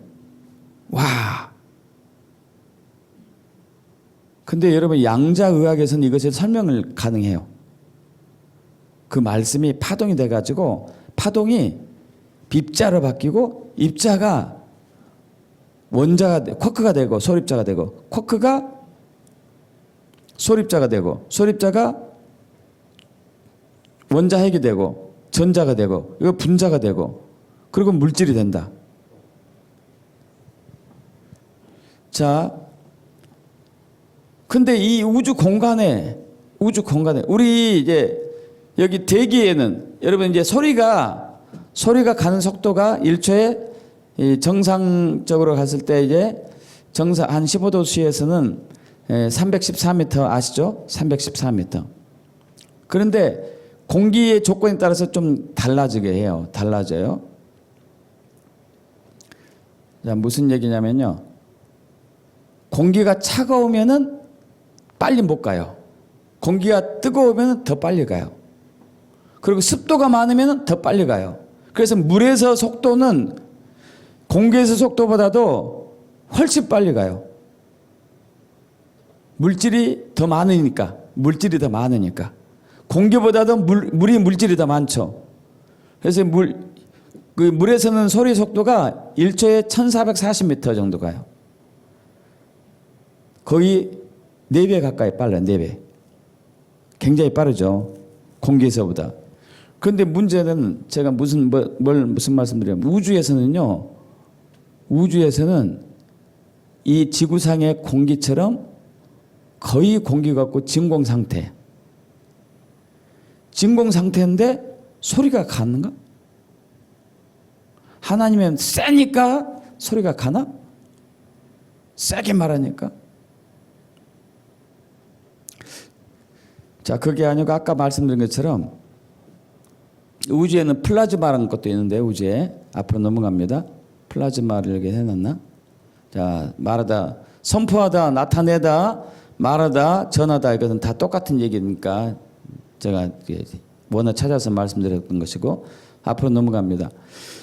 와. 근데 여러분 양자의학에서는 이것을 설명을 가능해요. 그 말씀이 파동이 돼가지고 파동이 빗자로 바뀌고 입자가 원자가 쿼크가 되고 소립자가 되고 쿼크가 소립자가 되고 소립자가 원자핵이 되고 전자가 되고 이거 분자가 되고 그리고 물질이 된다. 자, 근데 이 우주 공간에 우리 이제 여기 대기에는 여러분 이제 소리가 가는 속도가 1초에 정상적으로 갔을 때 이제 정상 한 15도씨에서는 314m 아시죠? 314m. 그런데 공기의 조건에 따라서 좀 달라지게 해요. 달라져요. 자, 무슨 얘기냐면요. 공기가 차가우면은 빨리 못 가요. 공기가 뜨거우면 더 빨리 가요. 그리고 습도가 많으면 더 빨리 가요. 그래서 물에서 속도는 공기에서 속도보다도 훨씬 빨리 가요. 물질이 더 많으니까. 공기보다도 물질이 더 많죠. 그래서 물에서는 소리 속도가 1초에 1440m 정도 가요. 거의 4배 가까이 빨라요. 4배. 굉장히 빠르죠. 공기에서보다. 그런데 문제는 제가 무슨 말씀드리냐면 우주에서는 이 지구상의 공기처럼 거의 공기 같고 진공 상태인데 소리가 가는가? 하나님은 세니까 소리가 가나? 세게 말하니까? 자, 그게 아니고 아까 말씀드린 것처럼 우주에는 플라즈마라는 것도 있는데 우주에 앞으로 넘어갑니다. 플라즈마를 여기 해놨나? 자, 말하다, 선포하다, 나타내다, 말하다, 전하다 이것은 다 똑같은 얘기니까 제가 원어 찾아서 말씀드렸던 것이고 앞으로 넘어갑니다.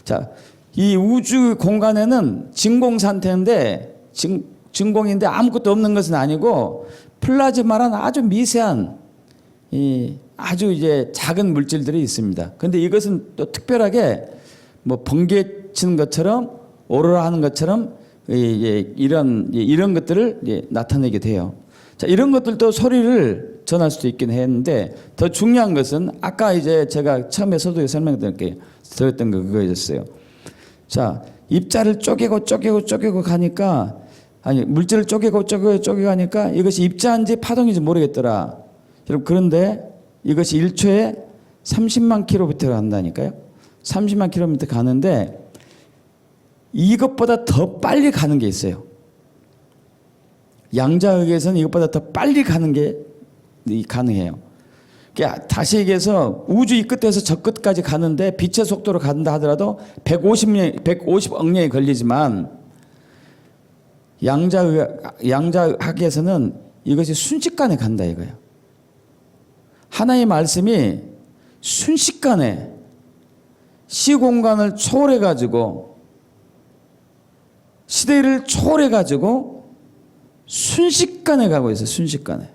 자, 이 우주 공간에는 진공 상태인데 진공인데 아무것도 없는 것은 아니고 플라즈마란 아주 미세한 아주 이제 작은 물질들이 있습니다. 그런데 이것은 또 특별하게 뭐 번개 치는 것처럼 오로라 하는 것처럼 이런 것들을 나타내게 돼요. 자, 이런 것들도 소리를 전할 수도 있긴 했는데 더 중요한 것은 아까 이제 제가 처음에 서두에 설명드렸던 거 그거였어요. 자, 입자를 쪼개고 가니까 물질을 쪼개고 가니까 이것이 입자인지 파동인지 모르겠더라. 여러분 그런데 이것이 1초에 30만 킬로미터가 간다니까요. 30만 킬로미터 가는데 이것보다 더 빨리 가는 게 있어요. 양자역에서는 이것보다 더 빨리 가는 게 가능해요. 그러니까 다시 얘기해서 우주 이 끝에서 저 끝까지 가는데 빛의 속도로 간다 하더라도 150억 년이 걸리지만 양자학에서는 이것이 순식간에 간다 이거예요. 하나의 말씀이 순식간에 시공간을 초월해 가지고 시대를 초월해 가지고 순식간에 가고 있어요. 순식간에.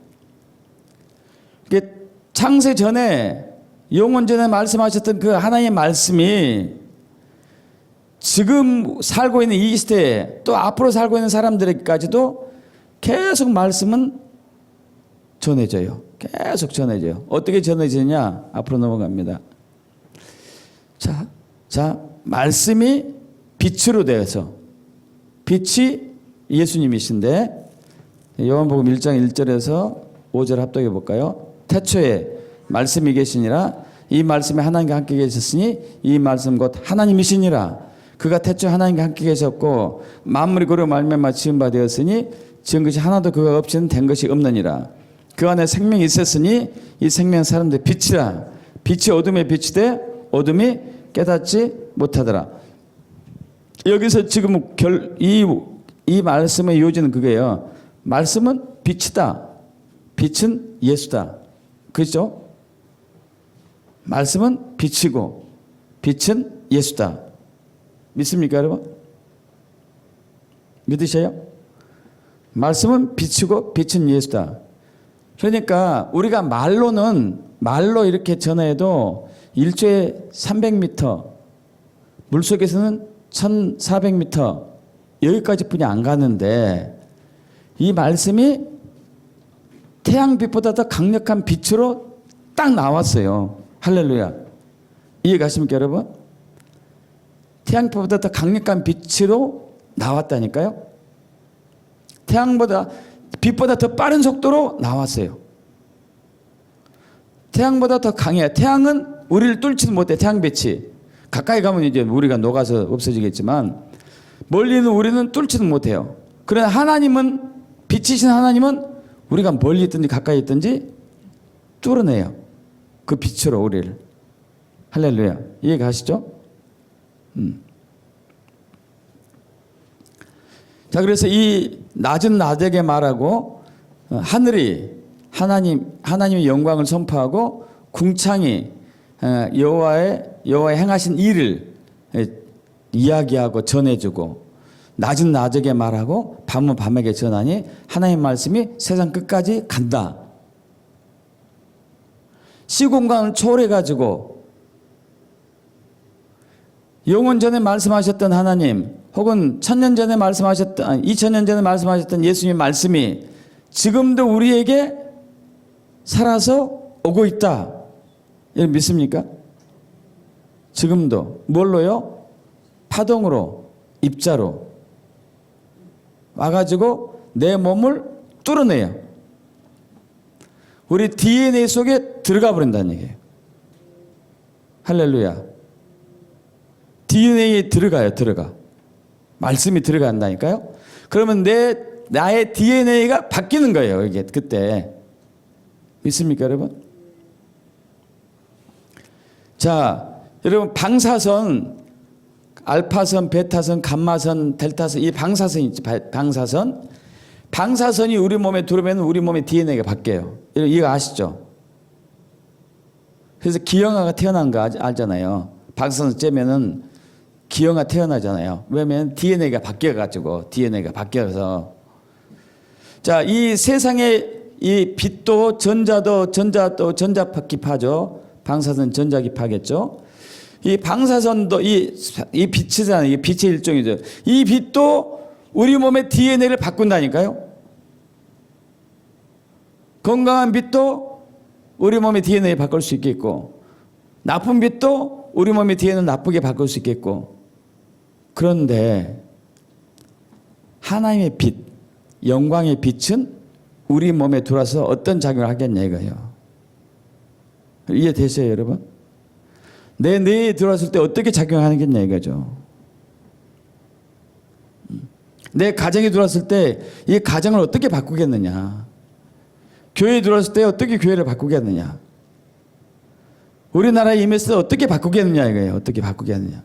창세 전에 영원 전에 말씀하셨던 그 하나님의 말씀이 지금 살고 있는 이 시대에 또 앞으로 살고 있는 사람들에게까지도 계속 말씀은 전해져요. 계속 전해져요. 어떻게 전해지냐? 앞으로 넘어갑니다. 자, 말씀이 빛으로 되어서 빛이 예수님이신데 요한복음 1장 1절에서 5절 합독해 볼까요? 태초에 말씀이 계시니라 이 말씀이 하나님과 함께 계셨으니 이 말씀 곧 하나님이시니라 그가 태초에 하나님과 함께 계셨고 만물이 그로 말미암아 지은 바 되었으니 지은 것이 하나도 그가 없이는 된 것이 없느니라 그 안에 생명이 있었으니 이 생명은 사람들의 빛이라 빛이 어둠에 비치되 어둠이 깨닫지 못하더라. 여기서 지금 이 말씀의 요지는 그거예요. 말씀은 빛이다. 빛은 예수다. 그렇죠? 말씀은 빛이고 빛은 예수다. 믿습니까 여러분? 믿으셔요? 말씀은 빛이고 빛은 예수다. 그러니까 우리가 말로 이렇게 전해도 1초에 300m 물속에서는 1400m 여기까지뿐이 안 가는데 이 말씀이 태양빛보다 더 강력한 빛으로 딱 나왔어요. 할렐루야. 이해가십니까 여러분? 태양빛보다 더 강력한 빛으로 나왔다니까요. 빛보다 더 빠른 속도로 나왔어요. 태양보다 더 강해요. 태양은 우리를 뚫지는 못해. 태양빛이 가까이 가면 이제 우리가 녹아서 없어지겠지만 멀리는 우리는 뚫지는 못해요. 그러나 하나님은 빛이신 하나님은 우리가 멀리 있든지 가까이 있든지 뚫어내요. 그 빛으로 우리를. 할렐루야. 이해가시죠? 자, 그래서 이 낮은 낮에게 말하고 하늘이 하나님의 영광을 선포하고 궁창이 여호와의 행하신 일을 이야기하고 전해주고 낮은 낮에게 말하고 밤은 밤에게 전하니 하나님의 말씀이 세상 끝까지 간다. 시공간을 초월해가지고 영원 전에 말씀하셨던 하나님 혹은 1000년 전에 말씀하셨던 2000년 전에 말씀하셨던 예수님의 말씀이 지금도 우리에게 살아서 오고 있다. 여러분 믿습니까? 지금도 뭘로요? 파동으로 입자로 와가지고 내 몸을 뚫어내요. 우리 DNA 속에 들어가 버린다는 얘기예요. 할렐루야. DNA에 들어가. 말씀이 들어간다니까요. 그러면 나의 DNA가 바뀌는 거예요. 이게 그때. 믿습니까 여러분? 자, 여러분 방사선 알파선, 베타선, 감마선, 델타선 이 방사선이 있지. 방사선이 우리 몸에 들어오면 우리 몸의 DNA가 바뀌어요. 이거 아시죠? 그래서 기형아가 태어난 거 알잖아요. 방사선 쬐면은 기형아 태어나잖아요. 왜냐면 DNA가 바뀌어가지고 DNA가 바뀌어서 자, 이 세상에 이 빛도 전자도 전자기파죠. 방사선 전자기파겠죠. 이 방사선도 이 빛이잖아요. 이 빛의 일종이죠. 이 빛도 우리 몸의 DNA를 바꾼다니까요. 건강한 빛도 우리 몸의 DNA 바꿀 수 있겠고, 나쁜 빛도 우리 몸의 DNA 나쁘게 바꿀 수 있겠고. 그런데 하나님의 빛, 영광의 빛은 우리 몸에 들어와서 어떤 작용을 하겠냐 이거예요. 이해되세요, 여러분? 내 뇌에 들어왔을 때 어떻게 작용하겠냐 이거죠. 내 가정에 들어왔을 때 이 가정을 어떻게 바꾸겠느냐. 교회에 들어왔을 때 어떻게 교회를 바꾸겠느냐. 우리나라에 임했을 때 어떻게 바꾸겠느냐 이거예요. 어떻게 바꾸겠느냐.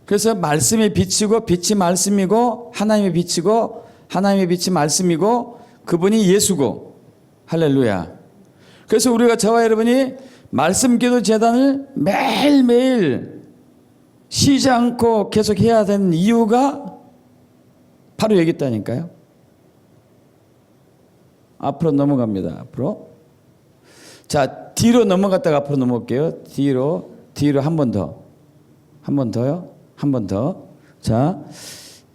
그래서 말씀이 빛이고 빛이 말씀이고 하나님의 빛이고 하나님의 빛이 말씀이고 그분이 예수고 할렐루야. 그래서 우리가 저와 여러분이 말씀 기도 재단을 매일매일 쉬지 않고 계속 해야 되는 이유가 바로 여기 있다니까요. 앞으로 넘어갑니다. 앞으로. 자, 뒤로 넘어갔다가 앞으로 넘어올게요. 뒤로 한 번 더. 한 번 더요. 한 번 더. 자,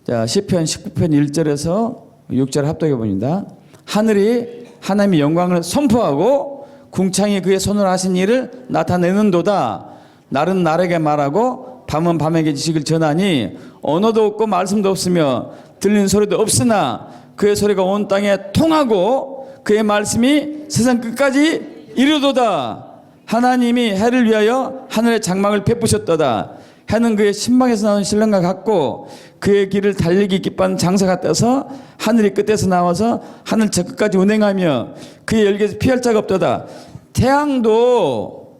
시편 19편 1절에서 6절 합독해 봅니다. 하늘이 하나님의 영광을 선포하고 궁창이 그의 손으로 하신 일을 나타내는도다. 날은 날에게 말하고 밤은 밤에게 지식을 전하니 언어도 없고 말씀도 없으며 들리는 소리도 없으나 그의 소리가 온 땅에 통하고 그의 말씀이 세상 끝까지 이르도다. 하나님이 해를 위하여 하늘의 장막을 베푸셨도다. 해는 그의 신방에서 나온 신랑과 같고 그의 길을 달리기 기뻐하는 장사가 떠서 하늘이 끝에서 나와서 하늘 저 끝까지 운행하며 그의 열기에서 피할 자가 없도다. 태양도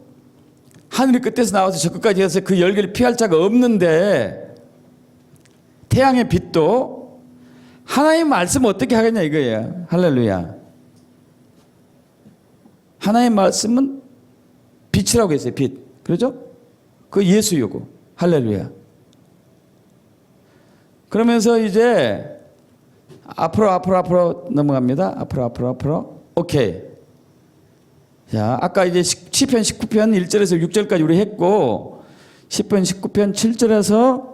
하늘이 끝에서 나와서 저 끝까지 해서 그 열기를 피할 자가 없는데 태양의 빛도 하나님의 말씀을 어떻게 하겠냐 이거예요. 할렐루야. 하나님의 말씀은 빛이라고 했어요. 빛. 그렇죠? 그 예수이고. 할렐루야. 그러면서 이제 앞으로 넘어갑니다. 앞으로. 오케이. 자, 아까 이제 시편 19편 1절에서 6절까지 우리 했고, 시편 19편 7절에서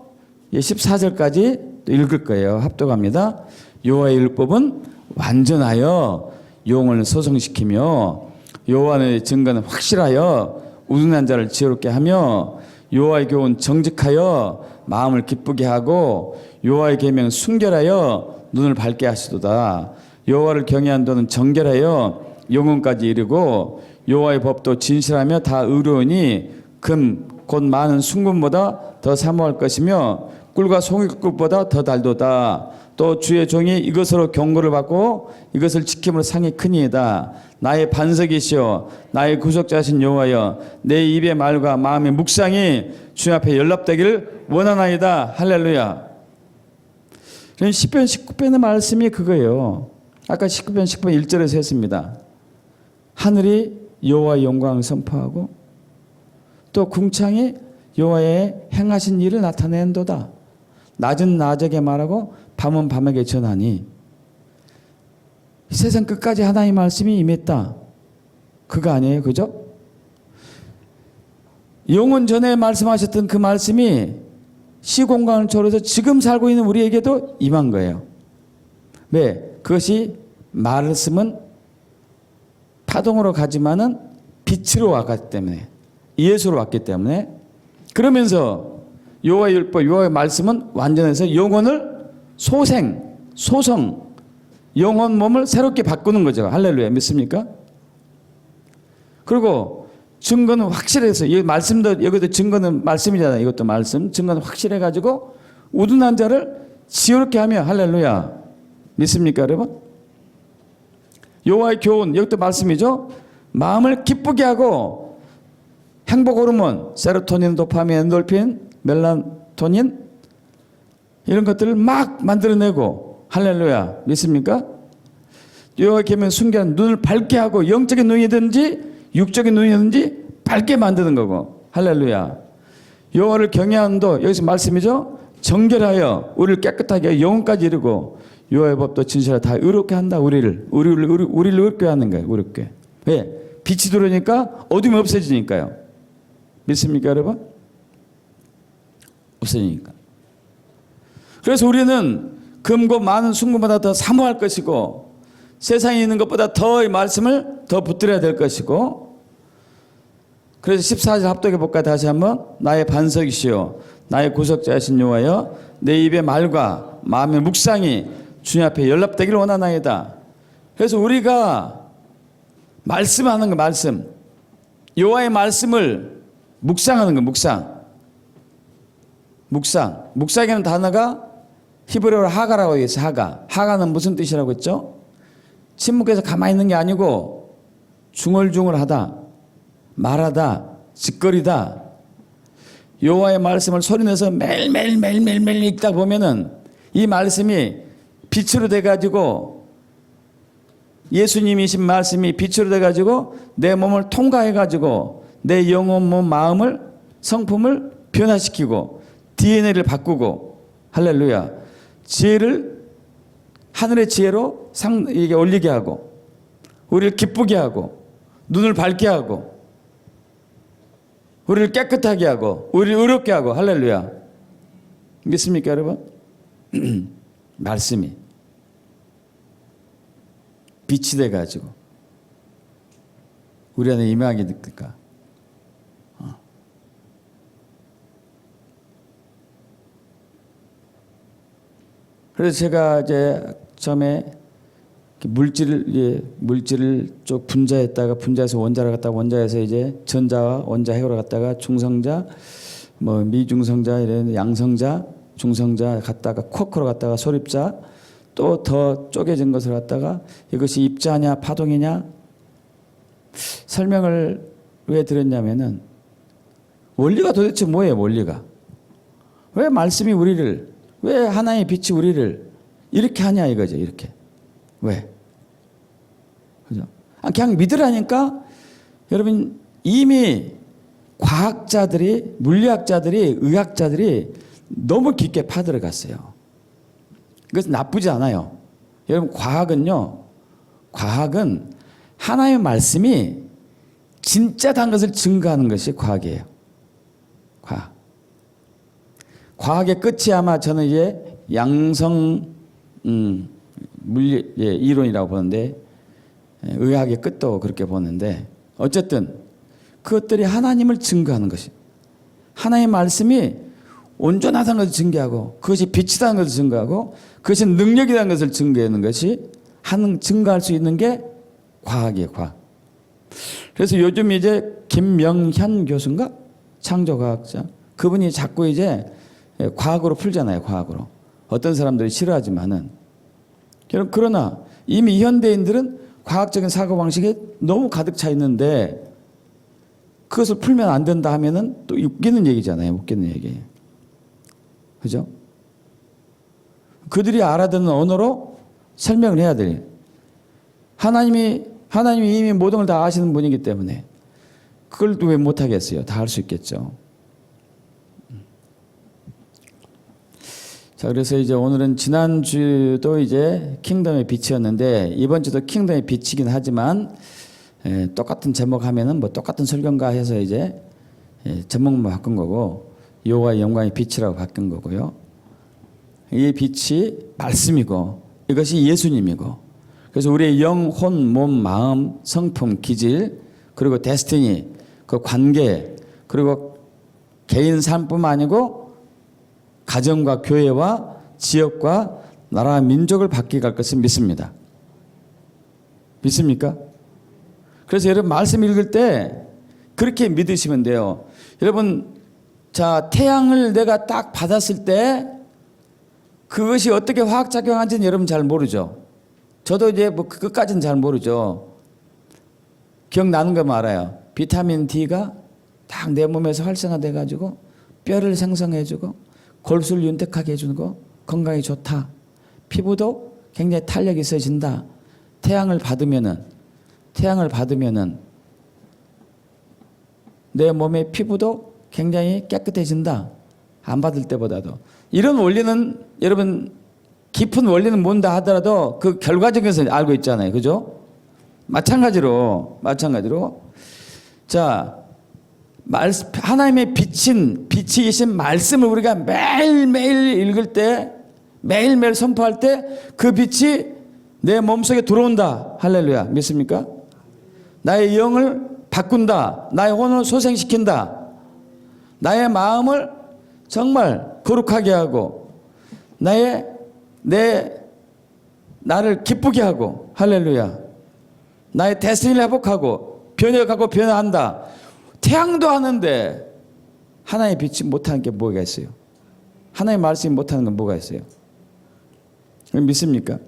14절까지 읽을 거예요. 합독합니다. 여호와의 율법은 완전하여 영을 소성시키며 여호와의 증거는 확실하여 우둔한 자를 지혜롭게 하며 여호와의 교훈 정직하여 마음을 기쁘게 하고 여호와의 계명 순결하여 눈을 밝게 하시도다. 여호와를 경외한 도는 정결하여 영혼까지 이르고 여호와의 법도 진실하며 다 의로우니 금 곧 많은 순금보다 더 사모할 것이며 꿀과 송이꿀보다 더 달도다. 또 주의 종이 이것으로 경고를 받고 이것을 지킴으로 상이 크니이다. 나의 반석이시여 나의 구속자신 여호와여 내 입의 말과 마음의 묵상이 주님 앞에 연락되기를 원하나이다. 할렐루야. 시편 19편의 말씀이 그거예요. 아까 19편 1절에서 했습니다. 하늘이 여호와의 영광을 선포하고 또 궁창이 여호와의 행하신 일을 나타낸도다. 낮은 낮에게 말하고 밤은 밤에게 전하니 세상 끝까지 하나님의 말씀이 임했다. 그거 아니에요? 그죠? 영원 전에 말씀하셨던 그 말씀이 시공간을 초월해서 지금 살고 있는 우리에게도 임한 거예요. 왜? 그것이 말씀은 파동으로 가지만은 빛으로 왔기 때문에 예수로 왔기 때문에 그러면서 여호와의 율법, 여호와의 말씀은 완전해서 영혼을 소성, 영혼 몸을 새롭게 바꾸는 거죠. 할렐루야. 믿습니까? 그리고 증거는 확실해서 이 말씀도 여기도 증거는 말씀이잖아요. 이것도 말씀. 증거는 확실해 가지고 우둔한 자를 지혜롭게 하며 할렐루야. 믿습니까, 여러분? 여호와의 교훈 여기도 말씀이죠. 마음을 기쁘게 하고 행복 호르몬, 세로토닌, 도파민, 엔돌핀, 멜라토닌 이런 것들을 막 만들어내고 할렐루야. 믿습니까? 여호와의 계명을 순결한 눈을 밝게 하고 영적인 눈이든지 육적인 눈이든지 밝게 만드는 거고. 할렐루야. 여호와를 경외함도 여기서 말씀이죠. 정결하여 우리를 깨끗하게 하여 영혼까지 이루고 여호와의 법도 진실하여 다 의롭게 한다. 우리를 의롭게 하는 거예요. 의롭게. 왜? 빛이 들어오니까 어둠이 없어지니까요. 믿습니까 여러분? 없어지니까. 그래서 우리는 금고 많은 순금보다 더 사모할 것이고 세상에 있는 것보다 더 이 말씀을 더 붙들어야 될 것이고. 그래서 14절 합독해 볼까요? 다시 한번. 나의 반석이시오 나의 구속자이신 여호와여 내 입의 말과 마음의 묵상이 주님 앞에 연락되기를 원하나이다. 그래서 우리가 말씀하는 거, 말씀, 여호와의 말씀을 묵상하는 거, 묵상이라는 단어가 히브리어로 하가라고 되어 있어요. 하가는 무슨 뜻이라고 했죠? 침묵해서 가만히 있는 게 아니고 중얼중얼하다, 말하다, 짓거리다. 여호와의 말씀을 소리내서 매일매일 읽다 보면은 이 말씀이 빛으로 돼가지고 예수님이신 말씀이 빛으로 돼가지고 내 몸을 통과해가지고 내 영혼, 몸, 마음을, 성품을 변화시키고 DNA를 바꾸고. 할렐루야. 지혜를 하늘의 지혜로 이게 올리게 하고 우리를 기쁘게 하고 눈을 밝게 하고 우리를 깨끗하게 하고 우리를 의롭게 하고. 할렐루야. 믿습니까 여러분? 말씀이 빛이 돼가지고 우리 안에 임하게 되니까. 그래서 제가 이제 처음에 물질을 쪽 분자했다가 분자해서 원자로 갔다가 원자에서 이제 전자와 원자 해로 갔다가 중성자, 뭐 미중성자 이런 양성자, 중성자 갔다가 쿼크로 갔다가 소립자, 또 더 쪼개진 것을 갖다가 이것이 입자냐 파동이냐 설명을 왜 드렸냐면은 원리가 도대체 뭐예요? 원리가 왜 말씀이 우리를, 왜 하나님의 빛이 우리를 이렇게 하냐 이거죠. 이렇게 왜? 그죠? 그냥 믿으라니까. 여러분 이미 과학자들이, 물리학자들이, 의학자들이 너무 깊게 파들어갔어요. 그것은 나쁘지 않아요. 여러분 과학은 하나님의 말씀이 진짜다는 것을 증거하는 것이 과학이에요. 과학의 끝이 아마 저는 이제 양성 물리 이론이라고 보는데 의학의 끝도 그렇게 보는데 어쨌든 그것들이 하나님을 증거하는 것이, 하나님의 말씀이 온전하다는 것을 증거하고 그것이 빛이라는 것을 증거하고 그것이 능력이라는 것을 증거하는 것이 증거할 수 있는 게 과학이에요. 과학. 그래서 요즘 이제 김명현 교수인가? 창조과학자. 그분이 자꾸 이제 과학으로 풀잖아요. 과학으로. 어떤 사람들이 싫어하지만은. 그러나 이미 현대인들은 과학적인 사고방식에 너무 가득 차 있는데 그것을 풀면 안 된다 하면은 또 웃기는 얘기잖아요. 웃기는 얘기. 그죠? 그들이 알아듣는 언어로 설명을 해야 돼요. 하나님이 이미 모든 걸 다 아시는 분이기 때문에 그걸 또 왜 못하겠어요? 다 할 수 있겠죠. 자, 그래서 이제 오늘은 지난주도 이제 킹덤의 빛이었는데 이번 주도 킹덤의 빛이긴 하지만 똑같은 제목 하면은 뭐 똑같은 설교인가 해서 이제 제목만 바꾼 거고 여호와의 영광의 빛이라고 바꾼 거고요. 이 빛이 말씀이고 이것이 예수님이고 그래서 우리의 영혼, 몸, 마음, 성품, 기질 그리고 데스티니 그 관계 그리고 개인 삶뿐만 아니고 가정과 교회와 지역과 나라와 민족을 바뀌게 할 것을 믿습니다. 믿습니까? 그래서 여러분 말씀 읽을 때 그렇게 믿으시면 돼요. 여러분 자 태양을 내가 딱 받았을 때 그것이 어떻게 화학작용하는지는 여러분 잘 모르죠. 저도 이제 뭐 그것까지는 잘 모르죠. 기억나는 것만 알아요. 비타민 D가 딱 내 몸에서 활성화돼 가지고 뼈를 생성해 주고 골수를 윤택하게 해주는 거 건강에 좋다. 피부도 굉장히 탄력이 있어진다. 태양을 받으면은 내 몸의 피부도 굉장히 깨끗해진다. 안 받을 때보다도. 이런 원리는 여러분 깊은 원리는 뭔다 하더라도 그 결과적인 것을 알고 있잖아요. 그죠? 마찬가지로 자, 하나님의 빛이신 말씀을 우리가 매일매일 읽을 때, 매일매일 선포할 때 그 빛이 내 몸속에 들어온다. 할렐루야. 믿습니까? 나의 영을 바꾼다. 나의 혼을 소생시킨다. 나의 마음을 정말 거룩하게 하고 나를 기쁘게 하고, 할렐루야. 나의 데스니를 회복하고 변해가고 변화한다. 태양도 하는데 하나의 빛이 못하는 게 뭐가 있어요? 하나의 말씀이 못하는 건 뭐가 있어요? 믿습니까?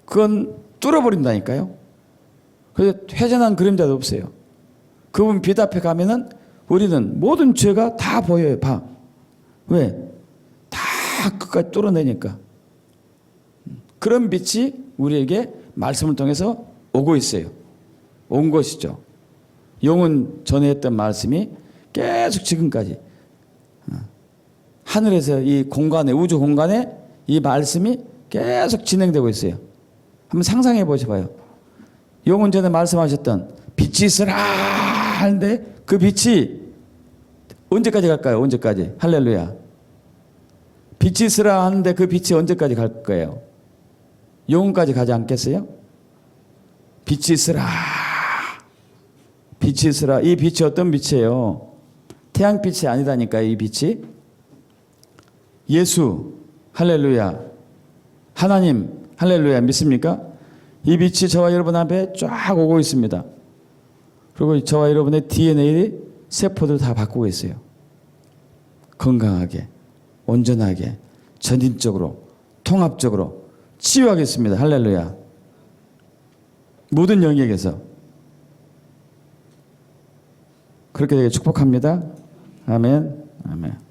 그건 뚫어버린다니까요. 그래서 회전한 그림자도 없어요. 그분 빛 앞에 가면은 우리는 모든 죄가 다 보여요. 봐. 왜? 다 끝까지 뚫어내니까. 그런 빛이 우리에게 말씀을 통해서 오고 있어요. 온 것이죠. 용은 전에 했던 말씀이 계속 지금까지 하늘에서 이 공간에, 우주 공간에 이 말씀이 계속 진행되고 있어요. 한번 상상해 보셔봐요. 용은 전에 말씀하셨던 빛이 있으라 하는데 그 빛이 언제까지 갈까요? 언제까지? 할렐루야. 빛이 있으라 하는데 그 빛이 언제까지 갈 거예요? 영혼까지 가지 않겠어요? 빛이 있으라. 빛이 있으라. 이 빛이 어떤 빛이에요? 태양빛이 아니다니까. 이 빛이 예수, 할렐루야. 하나님, 할렐루야. 믿습니까? 이 빛이 저와 여러분 앞에 쫙 오고 있습니다. 그리고 저와 여러분의 DNA 세포들 다 바꾸고 있어요. 건강하게, 온전하게, 전인적으로, 통합적으로 치유하겠습니다. 할렐루야. 모든 영역에서 그렇게 되게 축복합니다. 아멘. 아멘.